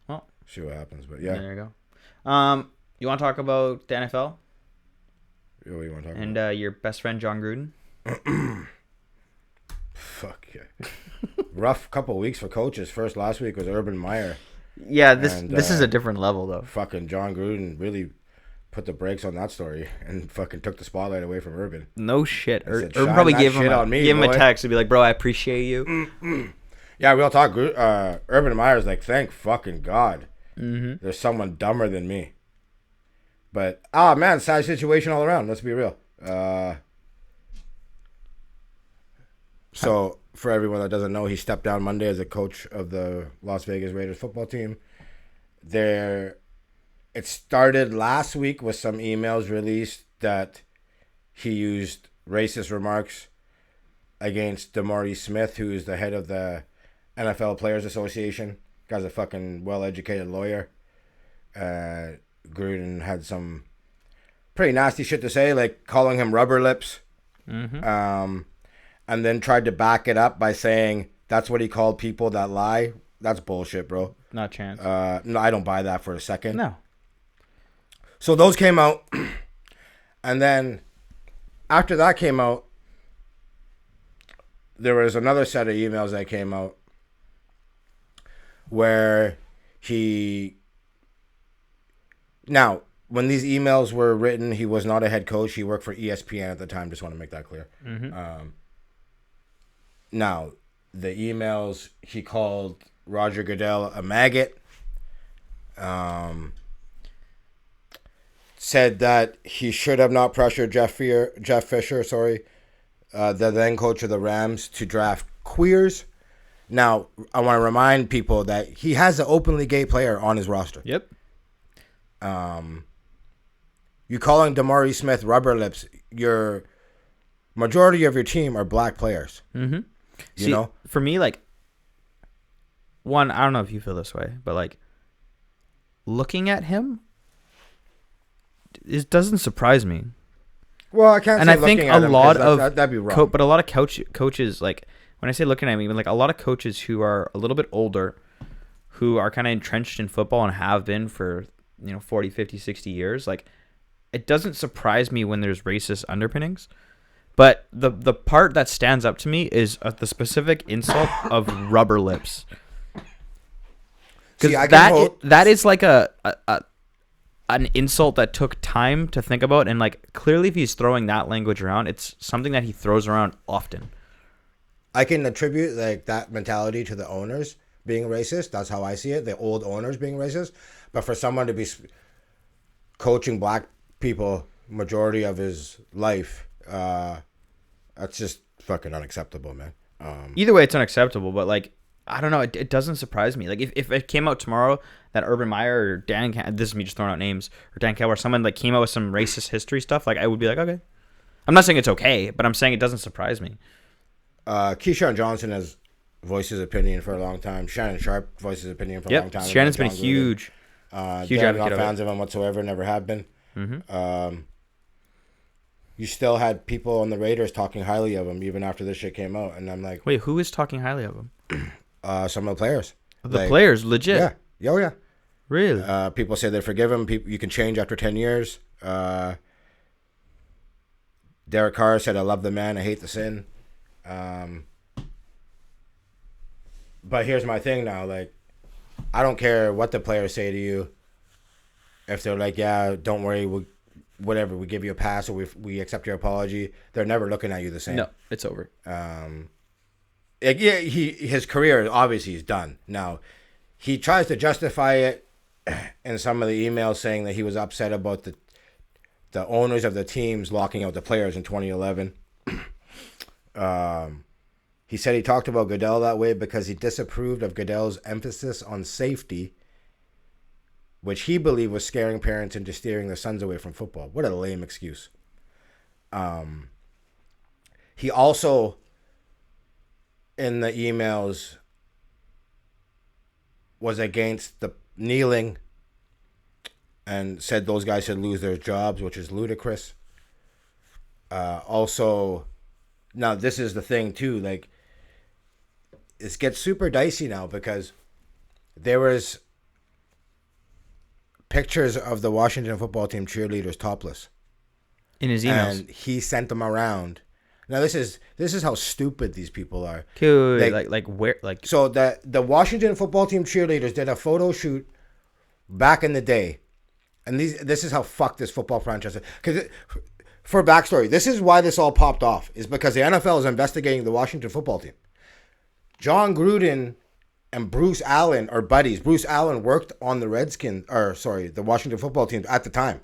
Well, see what happens. But yeah, there you go. You want to talk about the NFL what do you want to talk and about? your best friend Jon Gruden? Fuck yeah. Rough couple of weeks for coaches. First last week was Urban Meyer. Yeah, this And, is a different level though. Fucking Jon Gruden really put the brakes on that story and fucking took the spotlight away from Urban. No shit. I said, Urban "Shine probably that gave him shit on me, gave him a boy." text and be like, "Bro, I appreciate you." Yeah, real talk. Urban Meyer's like, thank fucking God There's someone dumber than me. But man, sad situation all around. Let's be real. So for everyone that doesn't know, he stepped down Monday as a coach of the Las Vegas Raiders football team. It started last week with some emails released that he used racist remarks against DeMaurice Smith, who is the head of the NFL Players Association. Guy's a fucking well-educated lawyer. Gruden had some pretty nasty shit to say, like calling him rubber lips. And then tried to back it up by saying that's what he called people that lie. That's bullshit, bro. Not a chance. No, I don't buy that for a second. No. So those came out. And then after that came out, there was another set of emails that came out where now, when these emails were written, he was not a head coach. He worked for ESPN at the time. Just want to make that clear. Now, the emails, he called Roger Goodell a maggot. Said that he should have not pressured Jeff Fisher, the then coach of the Rams, to draft queers. Now, I want to remind people that he has an openly gay player on his roster. Yep. You calling DeMaurice Smith rubber lips, your majority of your team are black players. You know? For me, like, one, I don't know if you feel this way, but, like, looking at him, it doesn't surprise me. Well, I can't. And say I think looking at a him, lot 'cause of that'd be wrong. but a lot of coaches, like when I say looking at me, like a lot of coaches who are a little bit older, who are kind of entrenched in football and have been for 40, 50, 60 years, like it doesn't surprise me when there's racist underpinnings. But the part that stands up to me is the specific insult of rubber lips. Because that is like an insult that took time to think about, and like clearly if he's throwing that language around, it's something that he throws around often. I can attribute like that mentality to the owners being racist. That's how I see it, the old owners being racist. But for someone to be coaching black people majority of his life, that's just fucking unacceptable, man. Either way, it's unacceptable, but like I don't know, it doesn't surprise me. Like if it came out tomorrow that Urban Meyer or this is me just throwing out names, or Dan Campbell or someone like came out with some racist history stuff, like I would be like, okay. I'm not saying it's okay, but I'm saying it doesn't surprise me. Keyshawn Johnson has voiced his opinion for a long time. Shannon Sharp voiced his opinion for a long time. Shannon's been a huge they're not fans of him whatsoever, never have been. You still had people on the Raiders talking highly of him even after this shit came out, and I'm like, wait, who is talking highly of him? Some of the players. The players, legit. Yeah. Oh, yeah. Really? People say they forgive him. You can change after 10 years. Derek Carr said, I love the man, I hate the sin. But here's my thing now. Like, I don't care what the players say to you. If they're like, yeah, don't worry, we give you a pass, or we accept your apology, they're never looking at you the same. No, it's over. His career obviously is done. Now, he tries to justify it in some of the emails, saying that he was upset about the owners of the teams locking out the players in 2011. He said he talked about Goodell that way because he disapproved of Goodell's emphasis on safety, which he believed was scaring parents into steering their sons away from football. What a lame excuse. He also, in the emails, was against the kneeling and said those guys should lose their jobs, which is ludicrous. Also, now this is the thing too, like, it gets super dicey now because there was pictures of the Washington football team cheerleaders topless in his emails, and he sent them around. Now this is how stupid these people are. So the Washington football team cheerleaders did a photo shoot back in the day, and this is how fucked this football franchise is. Because for backstory, this is why this all popped off, is because the NFL is investigating the Washington football team. Jon Gruden and Bruce Allen are buddies. Bruce Allen worked on the the Washington football team at the time.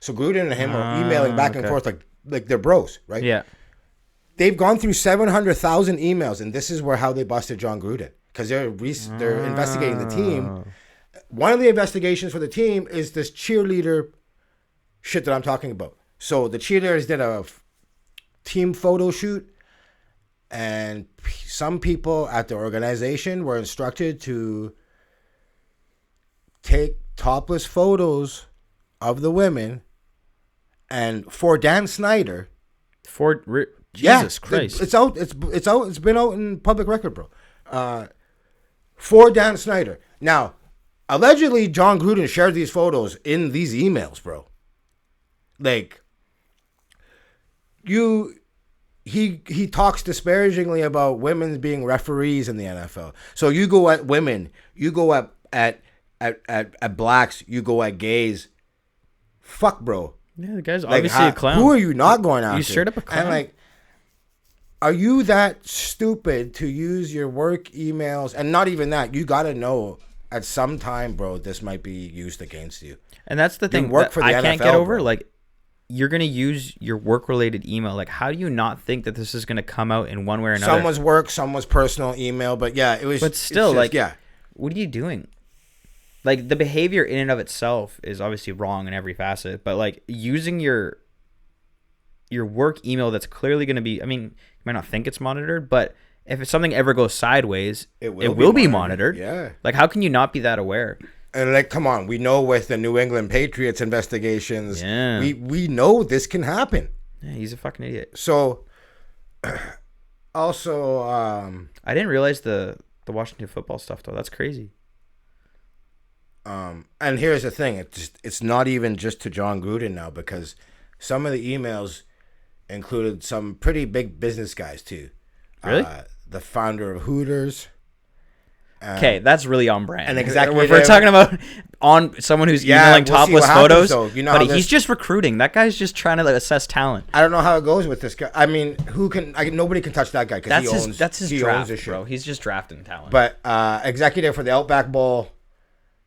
So Gruden and him are emailing back and forth like they're bros, right? Yeah. They've gone through 700,000 emails, and this is how they busted Jon Gruden, because they're investigating the team. One of the investigations for the team is this cheerleader shit that I'm talking about. So the cheerleaders did a team photo shoot, and some people at the organization were instructed to take topless photos of the women, and for Dan Snyder, Jesus Christ, it's out. It's out. It's been out in public record, bro. For Dan Snyder. Now, allegedly, Jon Gruden shared these photos in these emails, bro. Like, he talks disparagingly about women being referees in the NFL. So you go at women, you go at blacks, you go at gays. Fuck, bro. Yeah, the guy's obviously a clown. Who are you not going after? He's straight up a clown. And like, are you that stupid to use your work emails? And not even that. You got to know at some time, bro, this might be used against you. And that's the thing work for the I can't get NFL, over. bro. Like, you're going to use your work-related email. Like, how do you not think that this is going to come out in one way or another? Someone's work, someone's personal email. But yeah, it was. But still, just, like, yeah. What are you doing? Like, the behavior in and of itself is obviously wrong in every facet. But, like, using your work email that's clearly going to be, I mean, you might not think it's monitored, but if something ever goes sideways, it will be monitored. Yeah. Like, how can you not be that aware? And like, come on, we know with the New England Patriots investigations, Yeah. we know this can happen. Yeah, he's a fucking idiot. So, also, I didn't realize the Washington football stuff, though. That's crazy. and here's the thing, it's not even just to Jon Gruden now, because some of the emails included some pretty big business guys too. Really? The founder of Hooters. Okay, that's really on brand. And exactly, If we're talking about on someone who's emailing we'll see topless what happens, photos, though. You know but how he's just recruiting. That guy's just trying to assess talent. I don't know how it goes with this guy. I mean, nobody can touch that guy because That's his he draft, owns his shit. bro. He's just drafting talent. But executive for the Outback Bowl,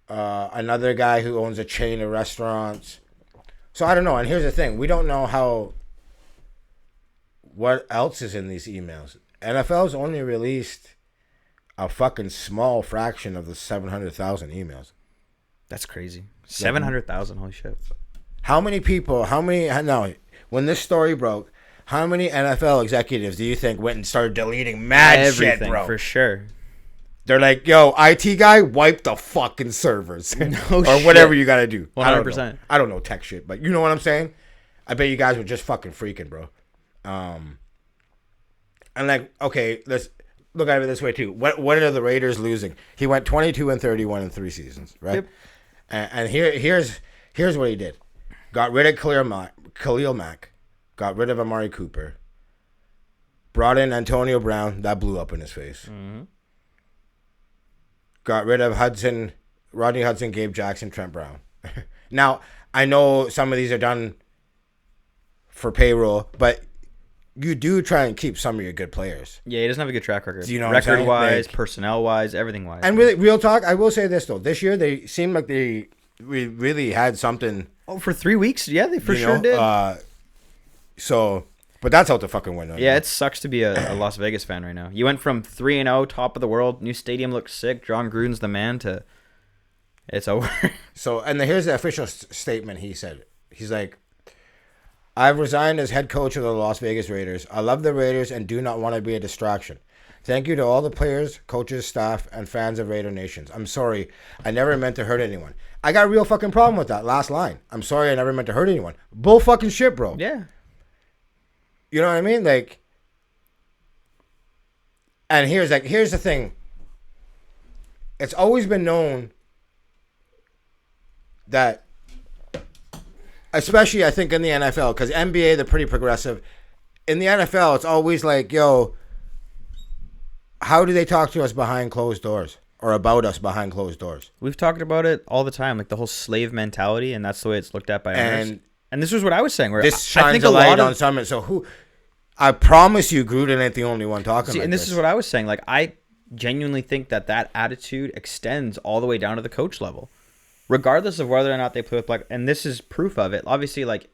another guy who owns a chain of restaurants. So I don't know. And here's the thing: we don't know what else is in these emails. NFL's only released a fucking small fraction of the 700,000 emails. That's crazy. 700,000. Holy shit. When this story broke, how many NFL executives do you think went and started deleting mad shit, bro? For sure. They're like, yo, IT guy, wipe the fucking servers. Or whatever you got to do. 100%. I don't know tech shit, but you know what I'm saying? I bet you guys were just fucking freaking, bro. And like, okay, let's look at it this way too. What are the Raiders losing? He went 22-31 in 3 seasons, right? Yep. And here's what he did. Got rid of Khalil Mack. Got rid of Amari Cooper. Brought in Antonio Brown. That blew up in his face. Mm-hmm. Got rid of Rodney Hudson, Gabe Jackson, Trent Brown. Now, I know some of these are done for payroll, but you do try and keep some of your good players. Yeah, he doesn't have a good track record. Do you know what I'm saying? Record-wise, Like, personnel-wise, everything-wise. And really, real talk, I will say this, though. This year, they seemed like we really had something. Oh, for 3 weeks? Yeah, they for sure did. But that's out the fucking window. Yeah, it sucks to be a Las Vegas fan right now. You went from 3-0, top of the world, new stadium looks sick, Jon Gruden's the man, to it's over. So, and here's the official statement he said. He's like, I've resigned as head coach of the Las Vegas Raiders. I love the Raiders and do not want to be a distraction. Thank you to all the players, coaches, staff, and fans of Raider Nations. I'm sorry. I never meant to hurt anyone. I got a real fucking problem with that last line. I'm sorry I never meant to hurt anyone. Bull fucking shit, bro. Yeah. You know what I mean? Like, and here's the thing. It's always been known that, especially I think in the NFL, because NBA, they're pretty progressive. In the NFL, it's always like, yo, how do they talk to us behind closed doors or about us behind closed doors? We've talked about it all the time, like the whole slave mentality, and that's the way it's looked at by owners. And this was what I was saying. Where this shines I think a light on something. So I promise you, Gruden ain't the only one talking like and this is what I was saying. Like, genuinely think that attitude extends all the way down to the coach level, regardless of whether or not they play with black. And this is proof of it. Obviously, like,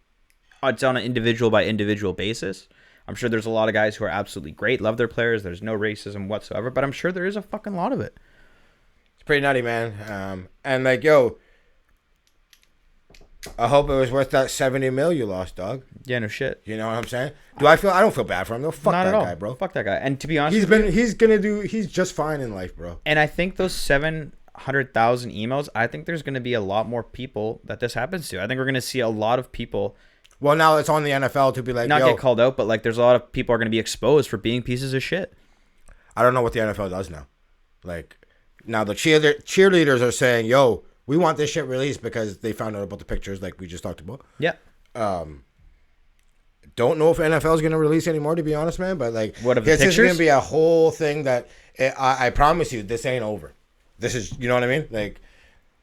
it's on an individual by individual basis. I'm sure there's a lot of guys who are absolutely great, love their players. There's no racism whatsoever, but I'm sure there is a fucking lot of it. It's pretty nutty, man. And like, yo, I hope it was worth that $70 million you lost, dog. Yeah, no shit. You know what I'm saying? I don't feel bad for him. No, fuck Not that at all. guy, bro. Fuck that guy. And to be honest, he's just fine in life, bro. And I think those 700,000 emails, I think there's going to be a lot more people that this happens to. I think we're going to see a lot of people. Well, now it's on the NFL to be like, not get called out, but like there's a lot of people are going to be exposed for being pieces of shit. I don't know what the NFL does now. Like, now the cheerleaders are saying, yo, we want this shit released because they found out about the pictures like we just talked about. Yeah. Don't know if NFL is going to release anymore, to be honest, man. But like, what of the this is pictures? going to be a whole thing that I promise you, this ain't over. This is, you know what I mean? Like,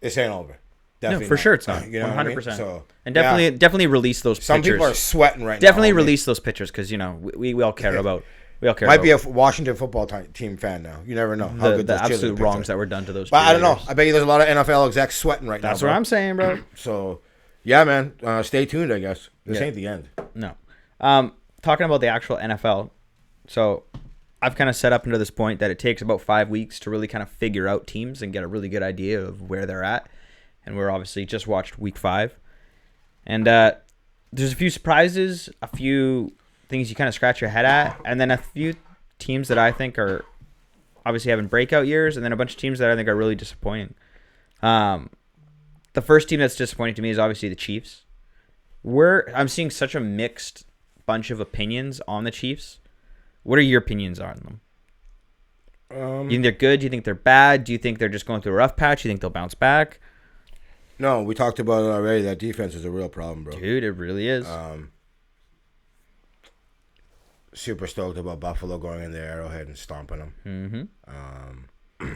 this ain't over. Definitely no, for sure it's not. You know 100%. I mean? So, and definitely release those Some pictures. people are sweating right definitely now. Release those pictures because, you know, we all care about. Might be a Washington football team fan now. You never know how good the absolute wrongs that were done to those. But I don't know. I bet you there's a lot of NFL execs sweating right now. That's what I'm saying, bro. So, yeah, man. Stay tuned. I guess this ain't the end. No. Talking about the actual NFL. So, I've kind of set up into this point that it takes about 5 weeks to really kind of figure out teams and get a really good idea of where they're at. And we're obviously just watched week 5, and there's a few surprises, a few things you kind of scratch your head at, and then a few teams that I think are obviously having breakout years, and then a bunch of teams that I think are really disappointing. The first team that's disappointing to me is obviously the Chiefs. I'm seeing such a mixed bunch of opinions on the Chiefs. What are your opinions on them? You think they're good? Do you think they're bad? Do you think they're just going through a rough patch? Do you think they'll bounce back? No, we talked about it already. That defense is a real problem, bro. Dude, it really is. Super stoked about Buffalo going in the Arrowhead and stomping them. Mm-hmm.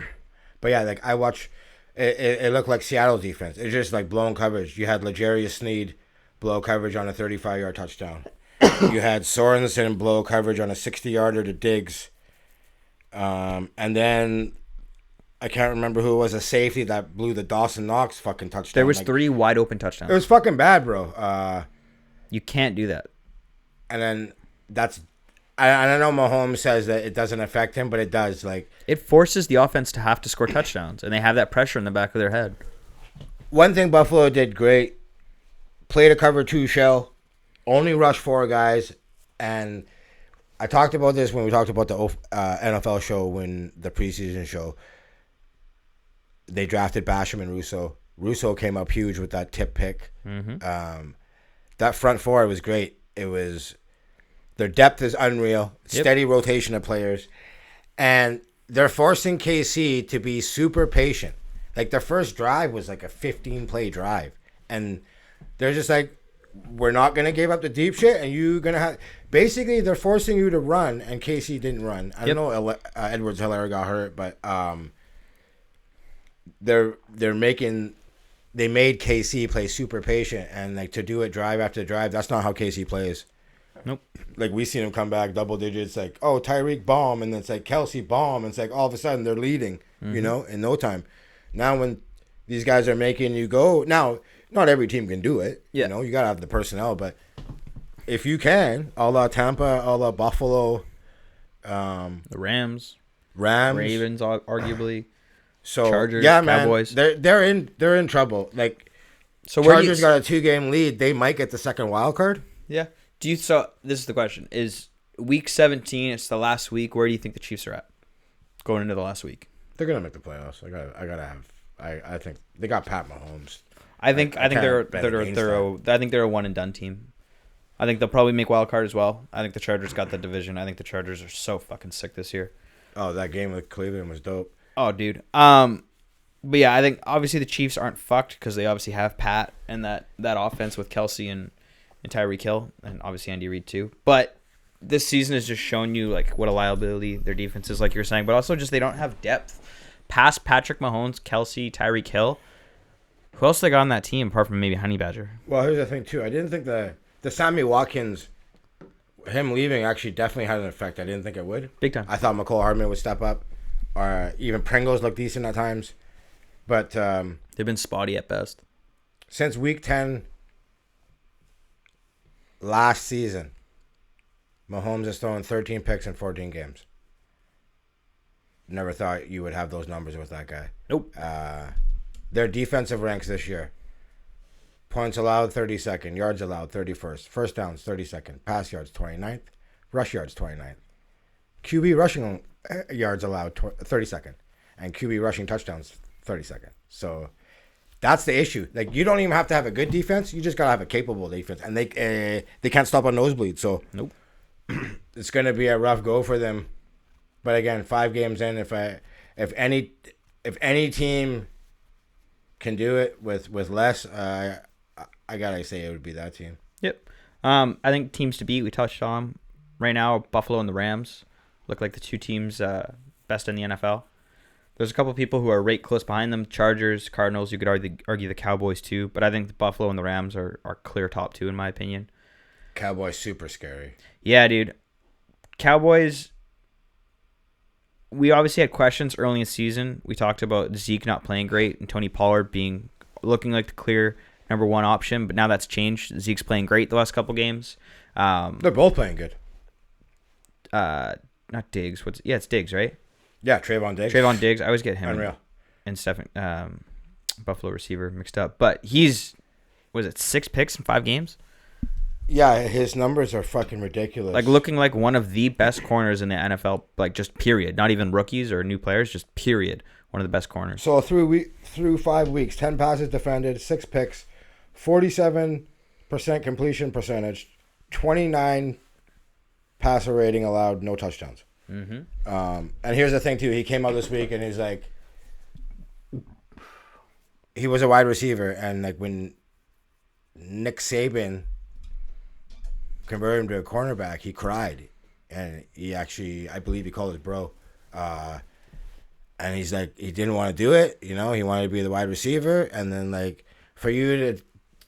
But yeah, like I watch, it looked like Seattle defense. It's just like blown coverage. You had L'Jarius Sneed blow coverage on a 35-yard touchdown. You had Sorensen blow coverage on a 60-yarder to Diggs. And then I can't remember who it was, a safety that blew the Dawson Knox fucking touchdown. There was 3 wide open touchdowns. It was fucking bad, bro. You can't do that. And then I know Mahomes says that it doesn't affect him, but it does. Like, it forces the offense to have to score touchdowns, and they have that pressure in the back of their head. One thing Buffalo did great, played a cover 2 shell, only rushed 4 guys, and I talked about this when we talked about the NFL show, when the preseason show. They drafted Basham and Russo. Russo came up huge with that tip pick. Mm-hmm. That front 4 was great. Their depth is unreal. Yep. Steady rotation of players. And they're forcing KC to be super patient. Like, their first drive was like a 15-play drive. And they're just like, we're not going to give up the deep shit, and you're going to have... Basically, they're forcing you to run, and KC didn't run. I don't know Edwards-Helaire got hurt, but they made KC play super patient, and like to do it drive after drive, that's not how KC plays. Nope. Like, we seen them come back double digits, like, oh, Tyreek bomb, and then it's like Kelsey bomb, and it's like all of a sudden they're leading, you know, in no time. Now when these guys are making you go, now not every team can do it. Yeah. You know, you gotta have the personnel, but if you can, a la Tampa, a la Buffalo, The Rams, Ravens, arguably. So Chargers, yeah, Cowboys. man, they're in trouble. Like, So Chargers got a 2-game lead. They might get the second wild card. Yeah. So this is the question: is week 17? It's the last week. Where do you think the Chiefs are at going into the last week? They're gonna make the playoffs. I think they got Pat Mahomes. I think they're a one and done team. I think they'll probably make wild card as well. I think the Chargers got the division. I think the Chargers are so fucking sick this year. Oh, that game with Cleveland was dope. Oh, dude. But yeah, I think obviously the Chiefs aren't fucked because they obviously have Pat and that offense with Kelsey and Tyreek Hill, and obviously Andy Reid too. But this season has just shown you like what a liability their defense is, like you were saying. But also just they don't have depth past Patrick Mahomes, Kelsey, Tyreek Hill. Who else they got on that team apart from maybe Honey Badger? Well, here's the thing too. I didn't think the Sammy Watkins, him leaving actually definitely had an effect. I didn't think it would. Big time. I thought McCole Hardman would step up. or even Pringles look decent at times. But They've been spotty at best. since week 10 last season, Mahomes has thrown 13 picks in 14 games. Never thought you would have those numbers with that guy. Nope. Their defensive ranks this year. Points allowed 32nd, yards allowed 31st, first downs 32nd, pass yards 29th, rush yards 29th. QB rushing yards allowed 32nd, and QB rushing touchdowns 32nd. So that's the issue. Like, you don't even have to have a good defense, you just got to have a capable defense, and they can't stop a nosebleed. So Nope. it's going to be a rough go for them. But again, 5 games in, if any team can do it with less, I gotta say it would be that team. Yep. I think teams to beat, we touched on right now. Buffalo and the Rams look like the two teams best in the NFL. There's a couple of people who are right close behind them. Chargers, Cardinals. You could argue the Cowboys too, but I think the Buffalo and the Rams are clear top 2 in my opinion. Cowboys super scary. Yeah, dude. Cowboys. We obviously had questions early in the season. We talked about Zeke not playing great and Tony Pollard looking like the clear number 1 option, but now that's changed. Zeke's playing great the last couple games. They're both playing good. Not Diggs. It's Diggs, right? Yeah, Trayvon Diggs. I always get him Unreal. and Stephen Buffalo receiver mixed up. But he's 6 picks in 5 games? Yeah, his numbers are fucking ridiculous. Like looking like one of the best corners in the NFL, like just period. Not even rookies or new players, just period. One of the best corners. So through 5 weeks, 10 passes defended, 6 picks, 47% completion percentage, 29 passer rating allowed, no touchdowns. Mm-hmm. And here's the thing too. He came out this week and he's like, he was a wide receiver, and like when Nick Saban converted him to a cornerback, he cried, and he actually, I believe he called his bro, and he's like, he didn't want to do it, he wanted to be the wide receiver, and then like for you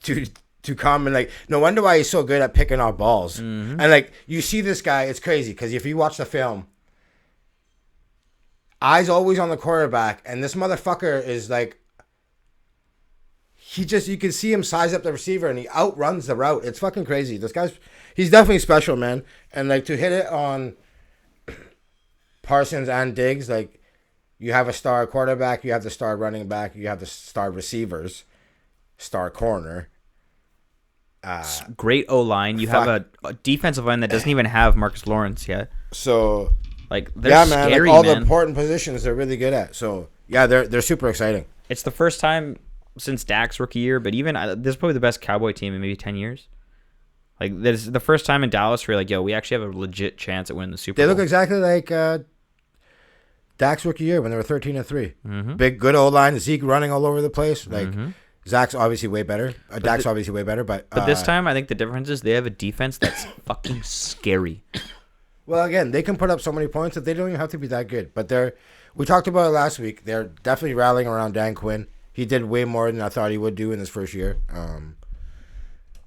to come and like, no wonder why he's so good at picking off balls. And like you see this guy, it's crazy because if you watch the film, eyes always on the quarterback, and this motherfucker is like, you can see him size up the receiver and he outruns the route. It's fucking crazy. He's definitely special, man. And like to hit it on Parsons and Diggs, like you have a star quarterback, you have the star running back, you have the star receivers, star corner. Great O-line. You have a defensive line that doesn't even have Marcus Lawrence yet. So like they're man, scary, like all man. the important positions they're really good at. So yeah, they're super exciting. It's the first time since Dak's rookie year, but even this is probably the best Cowboy team in maybe 10 years. Like this is the first time in Dallas where you're like, yo, we actually have a legit chance at winning the Super Bowl. They look exactly like Dak's rookie year when they were 13-3. Mm-hmm. Big, good old line. Zeke running all over the place. Like Zach's obviously way better. Dak's obviously way better, but this time I think the difference is they have a defense that's fucking scary. Well, again, they can put up so many points that they don't even have to be that good. But we talked about it last week. They're definitely rallying around Dan Quinn. He did way more than I thought he would do in his first year.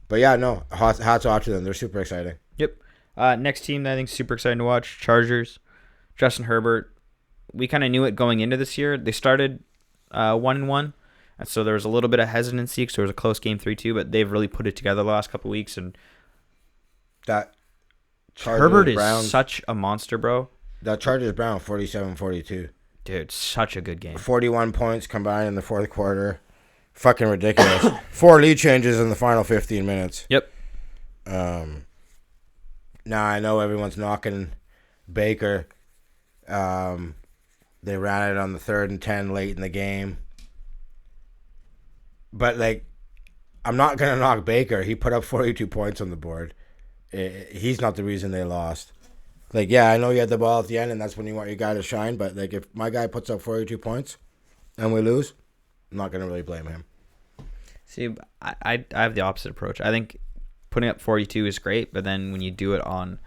But yeah, no, hats off to them. They're super exciting. Yep. Next team that I think is super exciting to watch, Chargers. Justin Herbert. We kind of knew it going into this year. They started 1-1, and so there was a little bit of hesitancy because there was a close game 3-2, but they've really put it together the last couple of weeks. And that Herbert is such a monster, bro. That Chargers Brown 47-42. Dude, such a good game. 41 points combined in the fourth quarter. Fucking ridiculous. 4 lead changes in the final 15 minutes. Yep. Now I know everyone's knocking Baker. They ran it on the 3rd and 10 late in the game. But, like, I'm not going to knock Baker. He put up 42 points on the board. He's not the reason they lost. Like, yeah, I know you had the ball at the end, and that's when you want your guy to shine. But, like, if my guy puts up 42 points and we lose, I'm not going to really blame him. See, I have the opposite approach. I think putting up 42 is great, but then when you do it on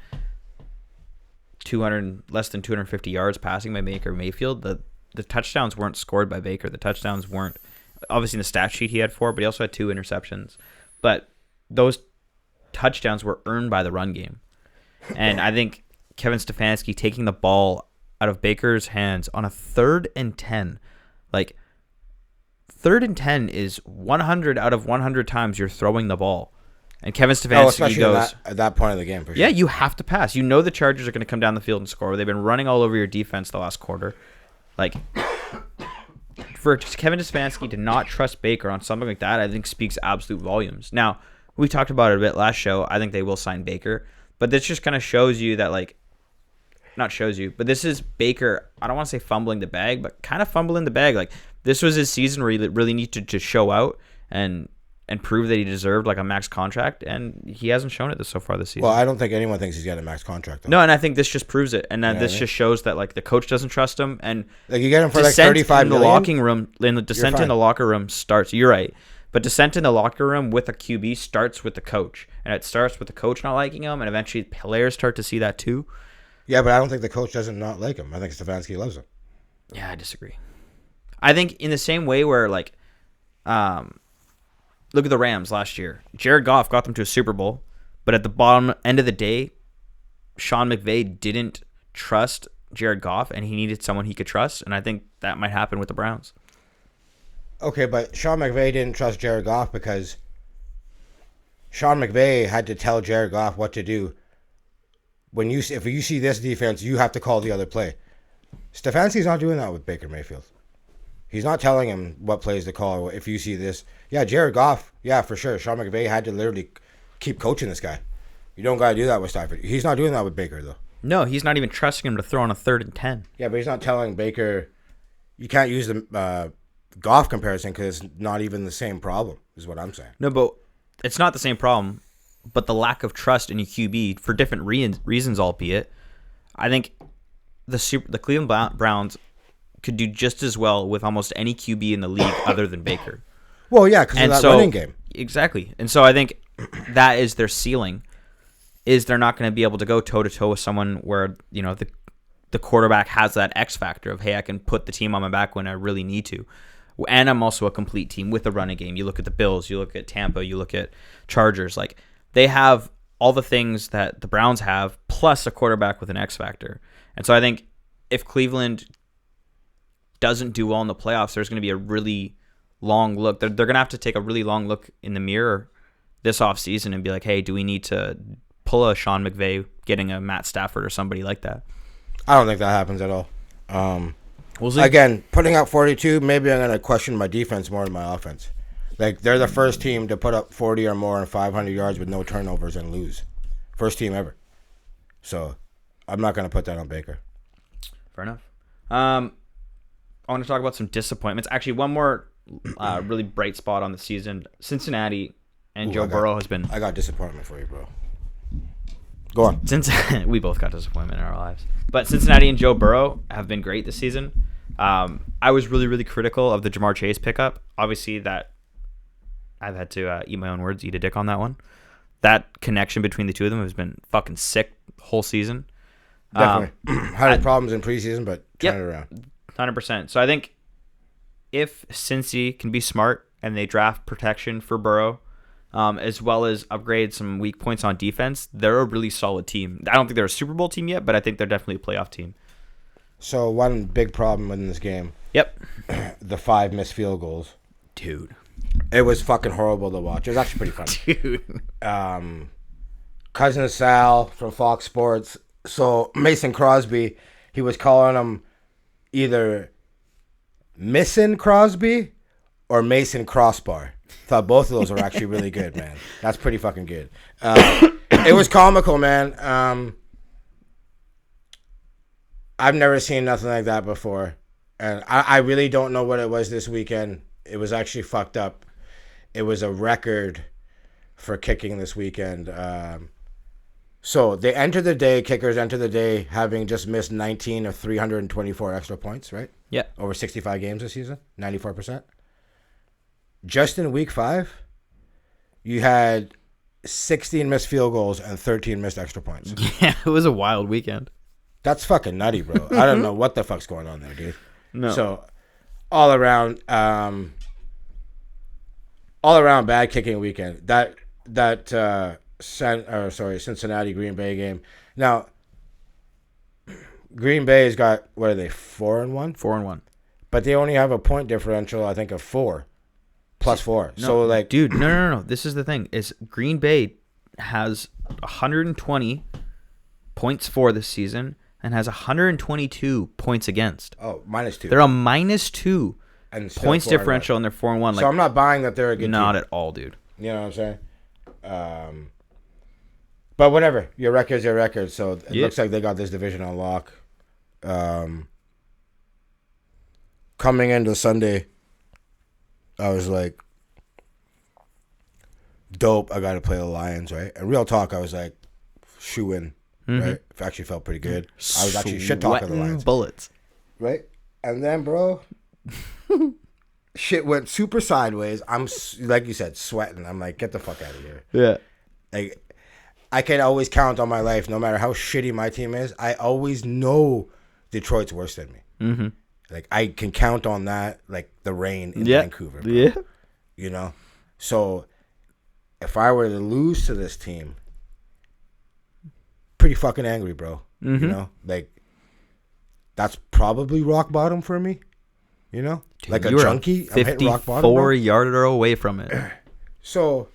less than 250 yards passing by Baker Mayfield, the touchdowns weren't scored by Baker. The touchdowns weren't, obviously in the stat sheet he had 4, but he also had 2 interceptions. But those touchdowns were earned by the run game. And I think Kevin Stefanski taking the ball out of Baker's hands on a 3rd and 10. Like, 3rd and 10 is 100 out of 100 times you're throwing the ball. And Kevin Stefanski goes... at that point of the game, for sure. Yeah, you have to pass. You know the Chargers are going to come down the field and score. They've been running all over your defense the last quarter. Like, for Kevin Stefanski to not trust Baker on something like that, I think speaks absolute volumes. Now, we talked about it a bit last show. I think they will sign Baker. But this just kind of shows you that, like... Not shows you, but this is Baker, I don't want to say fumbling the bag, but kind of fumbling the bag. Like, this was his season where he really needed to show out and prove that he deserved like a max contract, and he hasn't shown it so far this season. Well, I don't think anyone thinks he's got a max contract, though. No, and I think this just proves it, and this just shows that like the coach doesn't trust him, and like you get him for like 35 million. The descent You're in the locker room starts. You're right, but descent in the locker room with a QB starts with the coach, and it starts with the coach not liking him, and eventually players start to see that too. Yeah, but I don't think the coach doesn't not like him. I think Stefanski loves him. Yeah, I disagree. I think in the same way where, like, look at the Rams last year. Jared Goff got them to a Super Bowl, but at the bottom end of the day, Sean McVay didn't trust Jared Goff, and he needed someone he could trust, and I think that might happen with the Browns. Okay, but Sean McVay didn't trust Jared Goff because Sean McVay had to tell Jared Goff what to do. If you see this defense, you have to call the other play. Stefanski's not doing that with Baker Mayfield. He's not telling him what plays to call. If you see this, yeah, Jared Goff, yeah, for sure. Sean McVay had to literally keep coaching this guy. You don't got to do that with Stafford. He's not doing that with Baker, though. No, he's not even trusting him to throw on a 3rd and 10. Yeah, but he's not telling Baker. You can't use the Goff comparison because it's not even the same problem, is what I'm saying. No, but it's not the same problem. But the lack of trust in your QB for different reasons, albeit, I think the Cleveland Browns could do just as well with almost any QB in the league other than Baker. Well, yeah, because of that running game. Exactly. And so I think that is their ceiling, is they're not going to be able to go toe-to-toe with someone where, you know, the quarterback has that X factor of, hey, I can put the team on my back when I really need to. And I'm also a complete team with a running game. You look at the Bills, you look at Tampa, you look at Chargers, like... They have all the things that the Browns have, plus a quarterback with an X factor. And so I think if Cleveland doesn't do well in the playoffs, there's going to be a really long look. They're going to have to take a really long look in the mirror this offseason and be like, hey, do we need to pull a Sean McVay getting a Matt Stafford or somebody like that? I don't think that happens at all. We'll see. Again, putting up 42, maybe I'm going to question my defense more than my offense. Like, they're the first team to put up 40 or more and 500 yards with no turnovers and lose. First team ever. So, I'm not going to put that on Baker. Fair enough. I want to talk about some disappointments. Actually, one more really bright spot on the season. Cincinnati and Joe Burrow has been... I got disappointment for you, bro. Go on. We both got disappointment in our lives. But Cincinnati and Joe Burrow have been great this season. I was really, really critical of the Jamar Chase pickup. Obviously, that... I've had to eat my own words, eat a dick on that one. That connection between the two of them has been fucking sick whole season. Definitely. Had problems in preseason, but turn it around. 100%. So I think if Cincy can be smart and they draft protection for Burrow, as well as upgrade some weak points on defense, they're a really solid team. I don't think they're a Super Bowl team yet, but I think they're definitely a playoff team. So one big problem in this game. Yep. The 5 missed field goals. Dude. It was fucking horrible to watch. It was actually pretty funny. Dude. Cousin Sal from Fox Sports. So Mason Crosby, he was calling him either Missing Crosby or Mason Crossbar. Thought both of those were actually really good, man. That's pretty fucking good. It was comical, man. I've never seen nothing like that before. And I really don't know what it was this weekend. It was actually fucked up. It was a record for kicking this weekend. So they enter the day, kickers enter the day having just missed 19 of 324 extra points, right? Yeah. Over 65 games this season, 94%. Just in week 5, you had 16 missed field goals and 13 missed extra points. Yeah, it was a wild weekend. That's fucking nutty, bro. I don't know what the fuck's going on there, dude. No. So all around bad kicking weekend. Cincinnati Green Bay game. Now, Green Bay's got, what are they, 4-1? 4-1. But they only have a point differential, I think, of 4. Plus 4. No, So, like... Dude, no. This is the thing. Is Green Bay has 120 points for this season and has 122 points against. Oh, -2. They're a -2 and points differential, and they're 4-1. So I'm not buying that they're a good not team. at all, dude. You know what I'm saying? But whatever. Your record's your record. So it looks like they got this division on lock. Coming into Sunday, I was like, dope, I got to play the Lions, right? And real talk, I was like, shoe in, right? It actually felt pretty good. I was actually shit-talking the Lions. Bullets. Right? And then, bro, shit went super sideways. I'm, like you said, sweating. I'm like, get the fuck out of here. Yeah. Like, I can always count on my life, no matter how shitty my team is. I always know Detroit's worse than me. Mm-hmm. Like, I can count on that, like the rain in Vancouver. Bro. Yeah. You know? So, if I were to lose to this team, pretty fucking angry, bro. Mm-hmm. You know? Like, that's probably rock bottom for me. You know? Dude, like a junkie, I'm hitting rock bottom, 54-yarder away from it. So,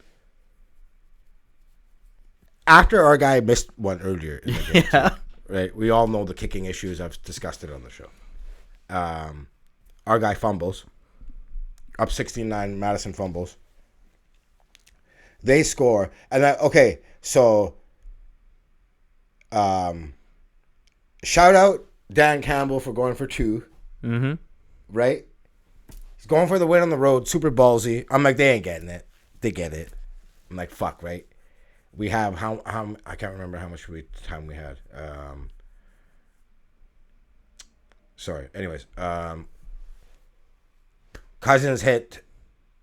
after our guy missed one earlier in the game, too, right? We all know the kicking issues. I've discussed it on the show. Our guy fumbles. Up 16-9, Madison fumbles. They score. And okay, so shout out Dan Campbell for going for 2. Mm-hmm. Right? He's going for the win on the road, super ballsy. I'm like, they ain't getting it. They get it. I'm like, fuck, right? We have how I can't remember how much time we had. Sorry. Anyways, Cousins hit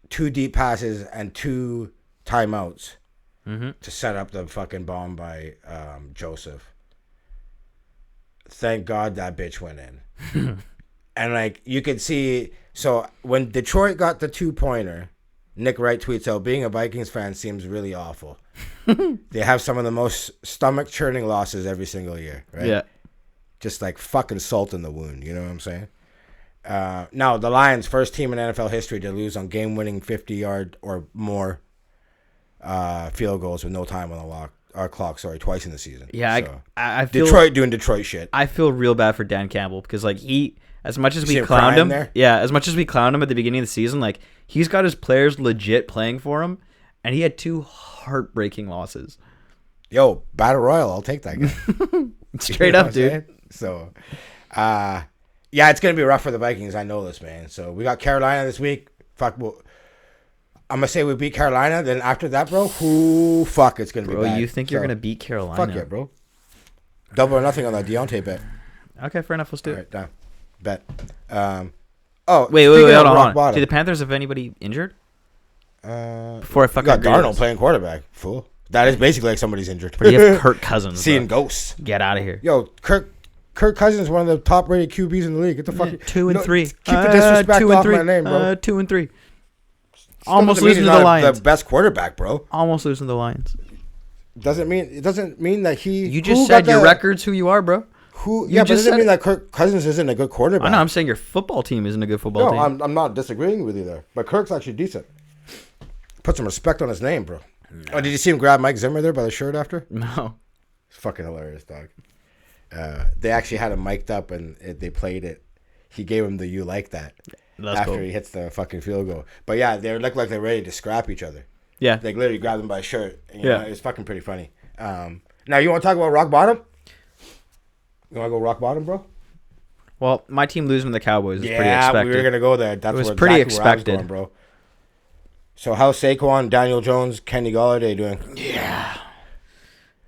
2 deep passes and 2 timeouts to set up the fucking bomb by Joseph. Thank God that bitch went in. And like you could see, so when Detroit got the 2-pointer, Nick Wright tweets out, being a Vikings fan seems really awful. They have some of the most stomach churning losses every single year, right? Yeah. Just like fucking salt in the wound, you know what I'm saying? Now, the Lions, first team in NFL history to lose on game-winning 50-yard or more field goals with no time on the clock, twice in the season. Yeah, so, I feel... Detroit doing Detroit shit. I feel real bad for Dan Campbell because, like, as much as we clowned him... there? Yeah, as much as we clowned him at the beginning of the season, like, he's got his players legit playing for him, and he had 2 heartbreaking losses. Yo, Battle Royal, I'll take that guy. Straight up, dude. So, yeah, it's going to be rough for the Vikings. I know this, man. So, we got Carolina this week. Fuck, I'm going to say we beat Carolina. Then after that, bro, fuck, it's going to be bad. Bro, you think you're going to beat Carolina? Fuck yeah, bro. Double or nothing on that Deontay bet. Okay, fair enough. Let's do it. All right, done. Bet. Wait, hold on. Do the Panthers have anybody injured? Before I fucking got Darnold playing quarterback, fool. That is basically like somebody's injured. But you have Kirk Cousins. Seeing ghosts. Get out of here. Yo, Kirk Cousins is one of the top-rated QBs in the league. Get the fuck... 2 and 3. Keep the disrespect off my name, bro. 2 and 3. Almost losing to the Lions. The best quarterback, bro. Almost losing to the Lions. It doesn't mean that he... You just said your record's who you are, bro. But it doesn't mean that Kirk Cousins isn't a good quarterback. I know, I'm saying your football team isn't a good football team. No, I'm not disagreeing with you there. But Kirk's actually decent. Put some respect on his name, bro. No. Oh, did you see him grab Mike Zimmer there by the shirt after? No. It's fucking hilarious, dog. They actually had him mic'd up and they played it. He gave him the "you like that" after he hits the fucking field goal. But yeah, they look like they're ready to scrap each other. Yeah. They literally grabbed him by his shirt. And, you know, it's fucking pretty funny. Now, you want to talk about rock bottom? You want to go rock bottom, bro? Well, my team losing to the Cowboys is pretty expected. Yeah, we were going to go there. That was pretty expected. Where I was going, bro. So, how's Saquon, Daniel Jones, Kenny Golladay doing? Yeah.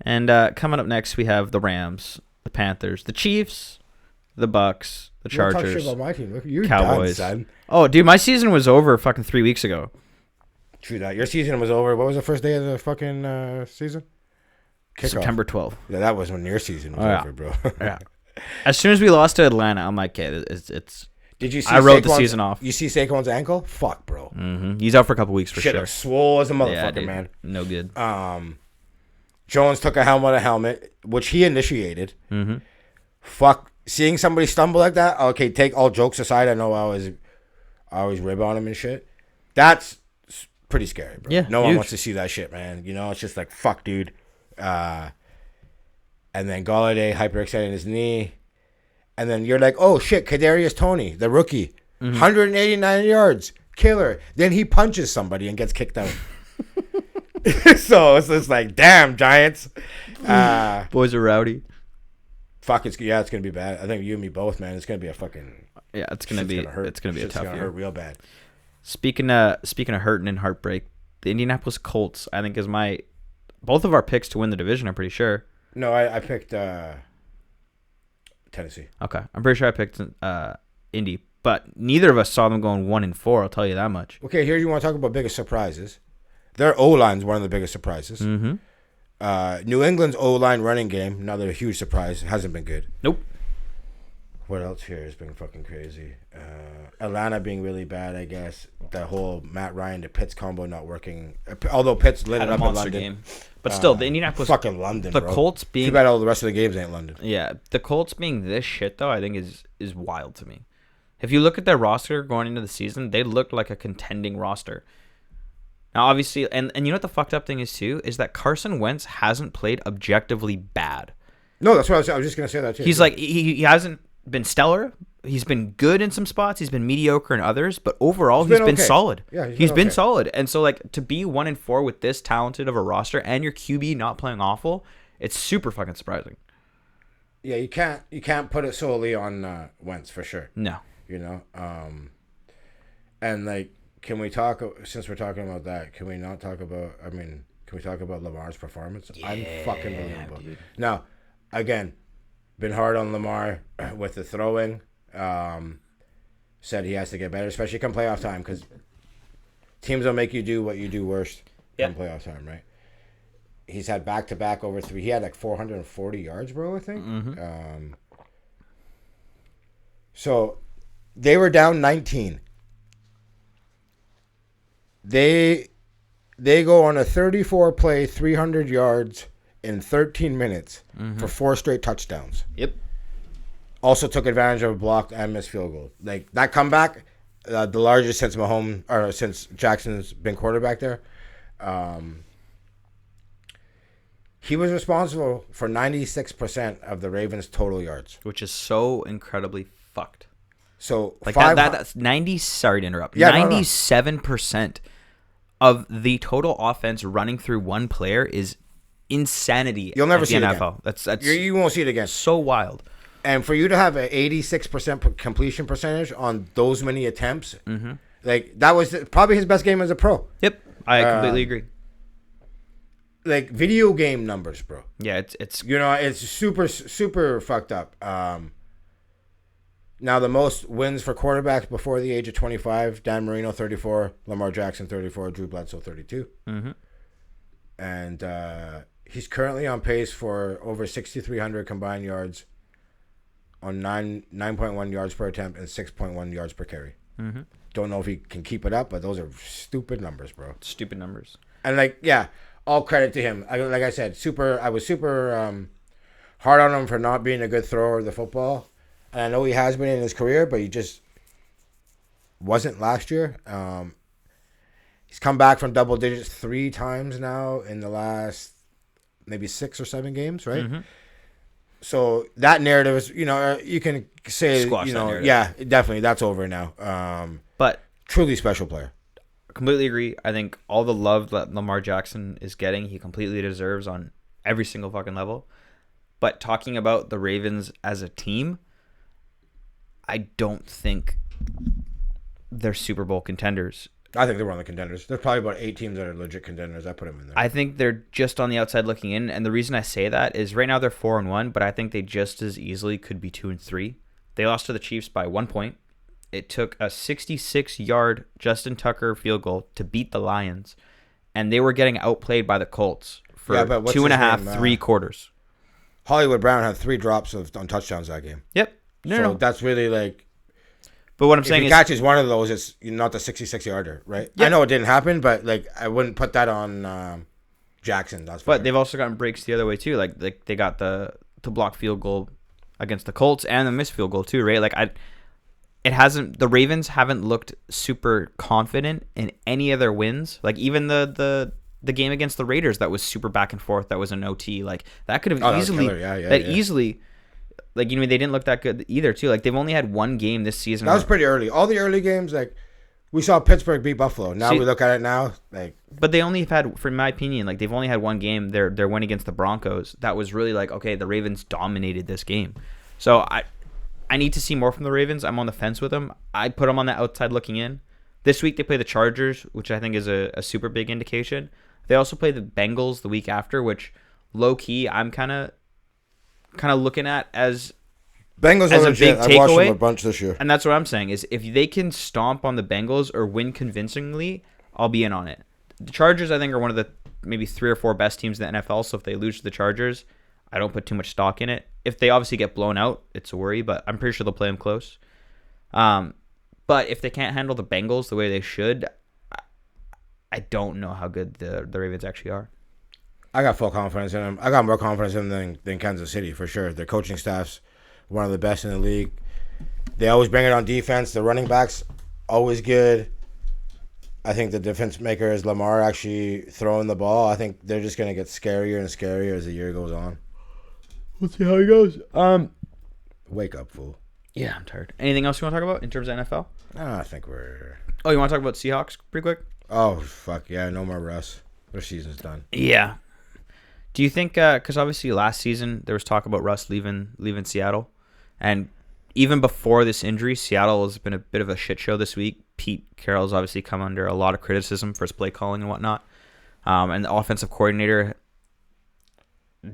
And coming up next, we have the Rams, the Panthers, the Chiefs, the Bucks, the Chargers, talk shit about my team. You're Cowboys. Done, son. Oh, dude, my season was over fucking 3 weeks ago. True that. Your season was over. What was the first day of the fucking season? Kickoff. September 12th. Yeah, that was when your season was over, bro. Yeah. As soon as we lost to Atlanta, I'm like, okay, it's. Did you see? I wrote the season off. You see Saquon's ankle? Fuck, bro. Mm-hmm. He's out for a couple weeks for sure. Swole as a motherfucker, man. No good. Jones took a helmet, which he initiated. Mm-hmm. Fuck seeing somebody stumble like that. Okay, take all jokes aside. I know I always rib on him and shit. That's pretty scary, bro. Yeah, no one huge. wants to see that shit, man. You know, it's just like fuck, dude. And then Golladay hyperextending his knee, and then you're like, oh shit, Kadarius Toney, the rookie, 189 yards, killer. Then he punches somebody and gets kicked out. So it's just like, damn, Giants. Boys are rowdy. Fuck, it's gonna be bad. I think you and me both, man. It's gonna be a fucking. Yeah, it's gonna be hurt. it's gonna be a tough gonna year. hurt real bad. Speaking of hurting and heartbreak, the Indianapolis Colts, I think, is both of our picks to win the division. I'm pretty sure. No, I picked Tennessee. Okay, I'm pretty sure I picked Indy, but neither of us saw them going 1-4. I'll tell you that much. Okay, here you want to talk about biggest surprises. Their O-line's one of the biggest surprises. Mm-hmm. New England's O-line running game, another huge surprise. Hasn't been good. Nope. What else here has been fucking crazy? Atlanta being really bad, I guess. The whole Matt Ryan to Pitts combo not working. Although Pitts lit it Had a up in monster London. game, but still, the Indianapolis, Fucking London, the bro. Colts Too being bad all the rest of the games ain't London. yeah, the Colts being this shit though, I think is wild to me. If you look at their roster going into the season, they looked like a contending roster. Now, obviously, and you know what the fucked up thing is too, is that Carson Wentz hasn't played objectively bad. No, that's what I was just gonna say that too. He's like he hasn't been stellar. He's been good in some spots. He's been mediocre in others, but overall he's been okay. solid. Yeah, he's been okay. solid. And so like to be 1-4 with this talented of a roster and your QB not playing awful, it's super fucking surprising. Yeah, you can't put it solely on Wentz for sure. No. You know, and like, can we talk, since we're talking about that, can we not talk about, can we talk about Lamar's performance? I'm fucking believable. Dude. Now, again, been hard on Lamar with the throwing. Said he has to get better, especially come playoff time, because teams will make you do what you do worst come playoff time, right? He's had back-to-back over 3. He had like 440 yards, bro, I think. Mm-hmm. So they were down 19. They go on a 34-play, 300 yards in 13 minutes for 4 straight touchdowns. Yep. Also took advantage of a blocked and missed field goal. Like that comeback, the largest since Mahomes or since Jackson's been quarterback there. He was responsible for 96% of the Ravens' total yards, Which is so incredibly fucked. So Like that's 90. Sorry to interrupt. Yeah, no, no. 97% of the total offense running through one player is insanity. You'll never at the see it NFL. again. That's You won't see it again. so wild. And for you to have an 86% completion percentage on those many attempts, like that was probably his best game as a pro. Yep, I completely agree. Like video game numbers, bro. Yeah, it's You know, it's super fucked up. Now the most wins for quarterbacks before the age of 25: Dan Marino 34, Lamar Jackson 34, Drew Bledsoe 32. And he's currently on pace for over 6,300 combined yards on 9.1 yards per attempt and 6.1 yards per carry. Don't know if he can keep it up, but those are stupid numbers, bro. stupid numbers. And like, yeah, all credit to him. Like I said, I was super hard on him for not being a good thrower of the football. And I know he has been in his career, but he just wasn't last year. He's come back from double digits 3 times now in the last maybe 6 or 7 games, right? So that narrative is, you can say, Squash that narrative. yeah, definitely, that's over now. But Truly special player. completely agree. I think all the love that Lamar Jackson is getting, he completely deserves on every single fucking level. But talking about the Ravens as a team, I don't think they're Super Bowl contenders. I think they're one of the contenders. There's probably about 8 teams that are legit contenders. I put them in there. I think they're just on the outside looking in, and the reason I say that is right now they're 4-1, but I think they just as easily could be 2-3. They lost to the Chiefs by 1 point. It took a 66-yard Justin Tucker field goal to beat the Lions, and they were getting outplayed by the Colts for 2.5, 3 quarters. Hollywood Brown had 3 drops on touchdowns that game. Yep. No. That's really like. But what I'm If saying he is, catches one of those, it's not the 66-yarder, right? Yeah. I know it didn't happen, but like I wouldn't put that on Jackson. That's for but sure. they've also gotten breaks the other way too. Like they got the block field goal against the Colts and the missed field goal too, right? Like the Ravens haven't looked super confident in any of their wins. Like even the game against the Raiders that was super back and forth, that was an OT. Like that could have easily like, they didn't look that good either too. Like they've only had one game this season. That was pretty early. All the early games, like we saw Pittsburgh beat Buffalo. Now we look at it now, like. But they only have had, for my opinion, like they've only had one game. Their win against the Broncos that was really like, okay, the Ravens dominated this game. So I need to see more from the Ravens. I'm on the fence with them. I put them on the outside looking in. This week they play the Chargers, which I think is a super big indication. They also play the Bengals the week after, which low key I'm kind of looking at as Bengals as are a big legit. I watched them takeaway. a bunch this year. And that's what I'm saying is if they can stomp on the Bengals or win convincingly, I'll be in on it. The Chargers, I think, are one of the maybe 3 or 4 best teams in the NFL. So if they lose to the Chargers, I don't put too much stock in it. If they obviously get blown out, it's a worry, but I'm pretty sure they'll play them close. But if they can't handle the Bengals the way they should, I don't know how good the Ravens actually are. I got full confidence in them. I got more confidence in them than Kansas City for sure. Their coaching staff's one of the best in the league. They always bring it on defense. The running backs always good. I think the difference maker is Lamar actually throwing the ball. I think they're just gonna get scarier and scarier as the year goes on. We'll see how he goes. Wake up, fool. Yeah, I'm tired. Anything else you want to talk about in terms of NFL? I think we're. Oh, you want to talk about Seahawks pretty quick? Oh fuck yeah! No more Russ. Their season's done. Yeah. Do you think? Because obviously last season there was talk about Russ leaving Seattle, and even before this injury, Seattle has been a bit of a shit show this week. Pete Carroll's obviously come under a lot of criticism for his play calling and whatnot, and the offensive coordinator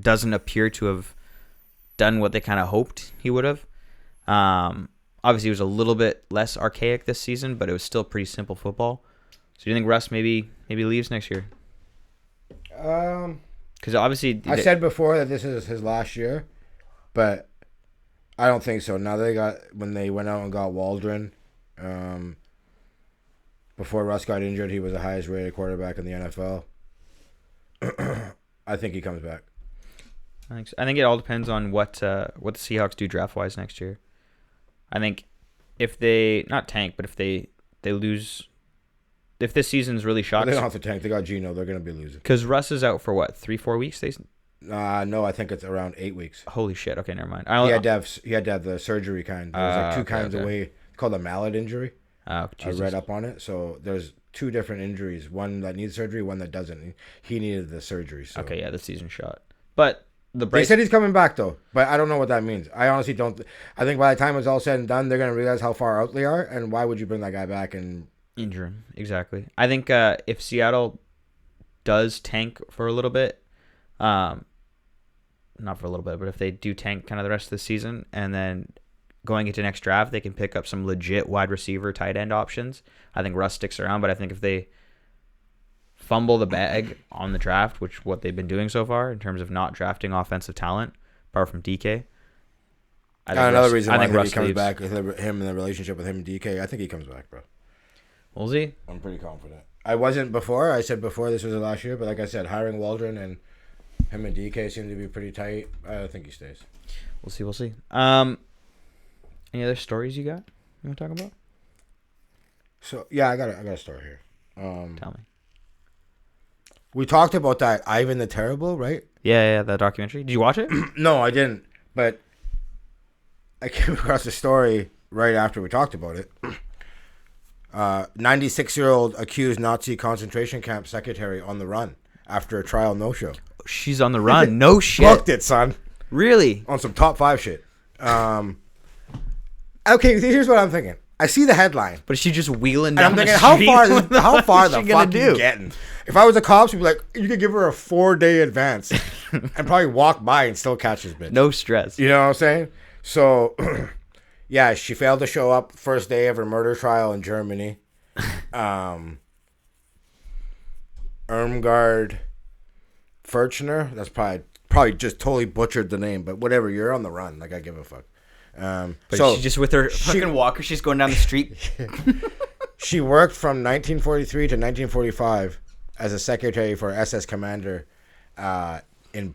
doesn't appear to have done what they kind of hoped he would have. Obviously, it was a little bit less archaic this season, but it was still pretty simple football. So do you think Russ maybe leaves next year? Because obviously, I said before that this is his last year, but I don't think so. Now when they went out and got Waldron, before Russ got injured, he was the highest rated quarterback in the NFL. I think he comes back. I think it all depends on what the Seahawks do draft wise next year. I think if they not tank, but if they lose, if this season's really shot, they don't have to tank. They got Geno. They're gonna be losing. Because Russ is out for what, 3-4 weeks? No, I think it's around 8 weeks. Holy shit! Okay, never mind. He had to have the surgery kind. It was like 2 kinds away. It's called a mallet injury. Oh, Jesus. I read up on it. So there's 2 different injuries. One that needs surgery, one that doesn't. He needed the surgery. So. Okay, yeah, the season shot. But they said he's coming back though, but I don't know what that means. I honestly don't. I think by the time it's all said and done, they're gonna realize how far out they are, and why would you bring that guy back and injure him? Exactly. I think if Seattle does tank for a little bit, not for a little bit, but if they do tank kind of the rest of the season, and then going into next draft, they can pick up some legit wide receiver, tight end options. I think Russ sticks around, but I think if they fumble the bag on the draft, which what they've been doing so far in terms of not drafting offensive talent, apart from DK. Another reason why he comes back with him and the relationship with him and DK. I think he comes back, bro. Will he? I'm pretty confident. I wasn't before. I said before this was the last year, but like I said, hiring Waldron and him and DK seem to be pretty tight. I think he stays. We'll see. Any other stories you got? You want to talk about? So yeah, I got a story here. Tell me. We talked about that Ivan the Terrible, right? Yeah, that documentary. Did you watch it? No, I didn't. But I came across a story right after we talked about it. 96-year-old accused Nazi concentration camp secretary on the run after a trial no-show. She's on the run. No shit. Booked it, son. Really? On some top 5 shit. Okay, here's what I'm thinking. I see the headline, but is she just wheeling down and I'm the thinking, street? how far the fuck do? you getting? If I was the cops, we'd be like, you could give her a 4-day advance and probably walk by and still catch this bitch. No stress. You know what I'm saying? So, yeah, she failed to show up first day of her murder trial in Germany. Irmgard Furchner. That's probably just totally butchered the name, but whatever. You're on the run. Like, I give a fuck. But so she's just with her fucking walker. She's going down the street. She worked from 1943 to 1945 as a secretary for SS commander in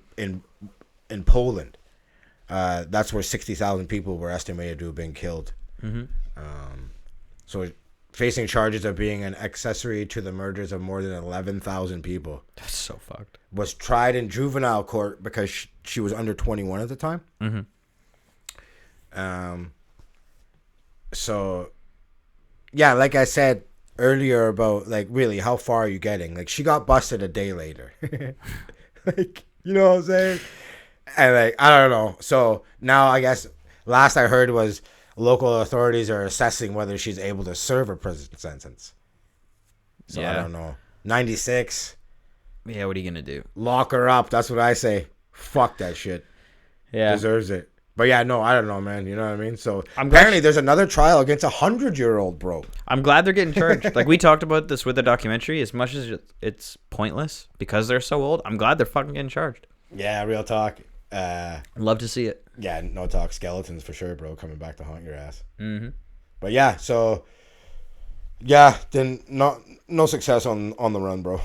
Poland. That's where 60,000 people were estimated to have been killed. Mm-hmm. So facing charges of being an accessory to the murders of more than 11,000 people. That's so fucked. Was tried in juvenile court because she was under 21 at the time. Mm-hmm. So, yeah, like I said earlier about, like, really, how far are you getting? Like, she got busted a day later. Like, you know what I'm saying? And, like, I don't know. So, now I guess last I heard was local authorities are assessing whether she's able to serve her prison sentence. So, I don't know. 96. Yeah, what are you going to do? Lock her up. That's what I say. Fuck that shit. Yeah. Deserves it. But yeah, no, I don't know, man. You know what I mean? So I'm apparently there's another trial against 100-year-old, bro. I'm glad they're getting charged. Like, we talked about this with the documentary. As much as it's pointless because they're so old, I'm glad they're fucking getting charged. Yeah, real talk. I'd love to see it. Yeah, no talk. Skeletons for sure, bro. Coming back to haunt your ass. Mm-hmm. But yeah, so yeah, then no success on the run, bro.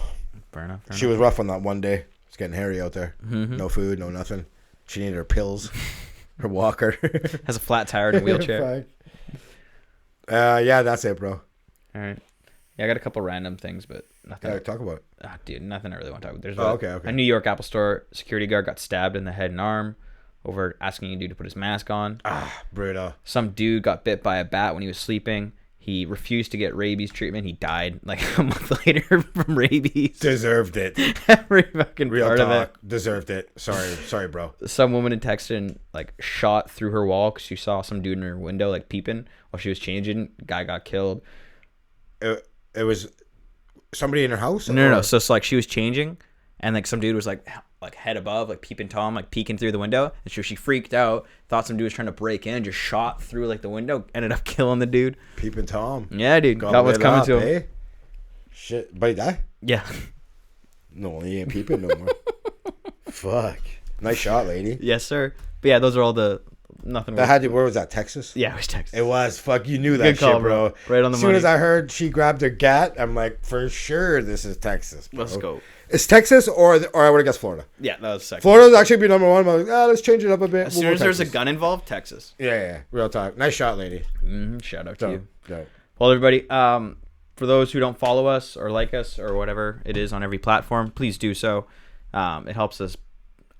Fair enough. She was rough on that one day. It's getting hairy out there. Mm-hmm. No food, no nothing. She needed her pills, her walker. Has a flat tire and a wheelchair. Yeah, that's it, bro. All right. Yeah, I got a couple random things, but nothing. Yeah, talk about it. Dude, nothing I really want to talk about. There's Okay. a New York Apple Store security guard got stabbed in the head and arm over asking a dude to put his mask on. Brutal. Some dude got bit by a bat when he was sleeping. He refused to get rabies treatment. He died like a month later from rabies. Deserved it. Every fucking Real part talk. of it. Deserved it. Sorry, bro. Some woman in Texas like shot through her wall because she saw some dude in her window like peeping while she was changing. Guy got killed. It was somebody in her house? No. So it's like she was changing, and like some dude was like head above, like peeping Tom, like peeking through the window. And so she freaked out, thought some dude was trying to break in, just shot through like the window, ended up killing the dude. Peeping Tom. Yeah, dude. Got what's coming to him. Eh? Shit. But he died? Yeah. No, he ain't peeping no more. Fuck. Nice shot, lady. Yes, sir. But yeah, those are all the nothing. Where was that? Texas? Yeah, it was Texas. It was. Fuck, you knew that Good call, shit, bro. Right on the money. As soon as I heard she grabbed her gat, I'm like, for sure this is Texas, bro. Let's go. It's Texas or I would have guessed Florida. Yeah, that was second. Florida's actually be number one. But I'm like, let's change it up a bit. As soon as there's a gun involved, Texas. Yeah. Real talk. Nice shot, lady. Shout out to you. Yeah. Well, everybody, for those who don't follow us or like us or whatever it is on every platform, please do so. It helps us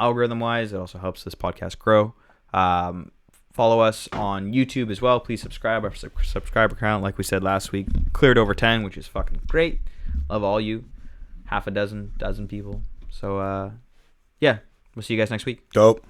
algorithm-wise. It also helps this podcast grow. Follow us on YouTube as well. Please subscribe. Our subscriber count, like we said last week, cleared over 10, which is fucking great. Love all you. Half a dozen people. So, yeah. We'll see you guys next week. Dope.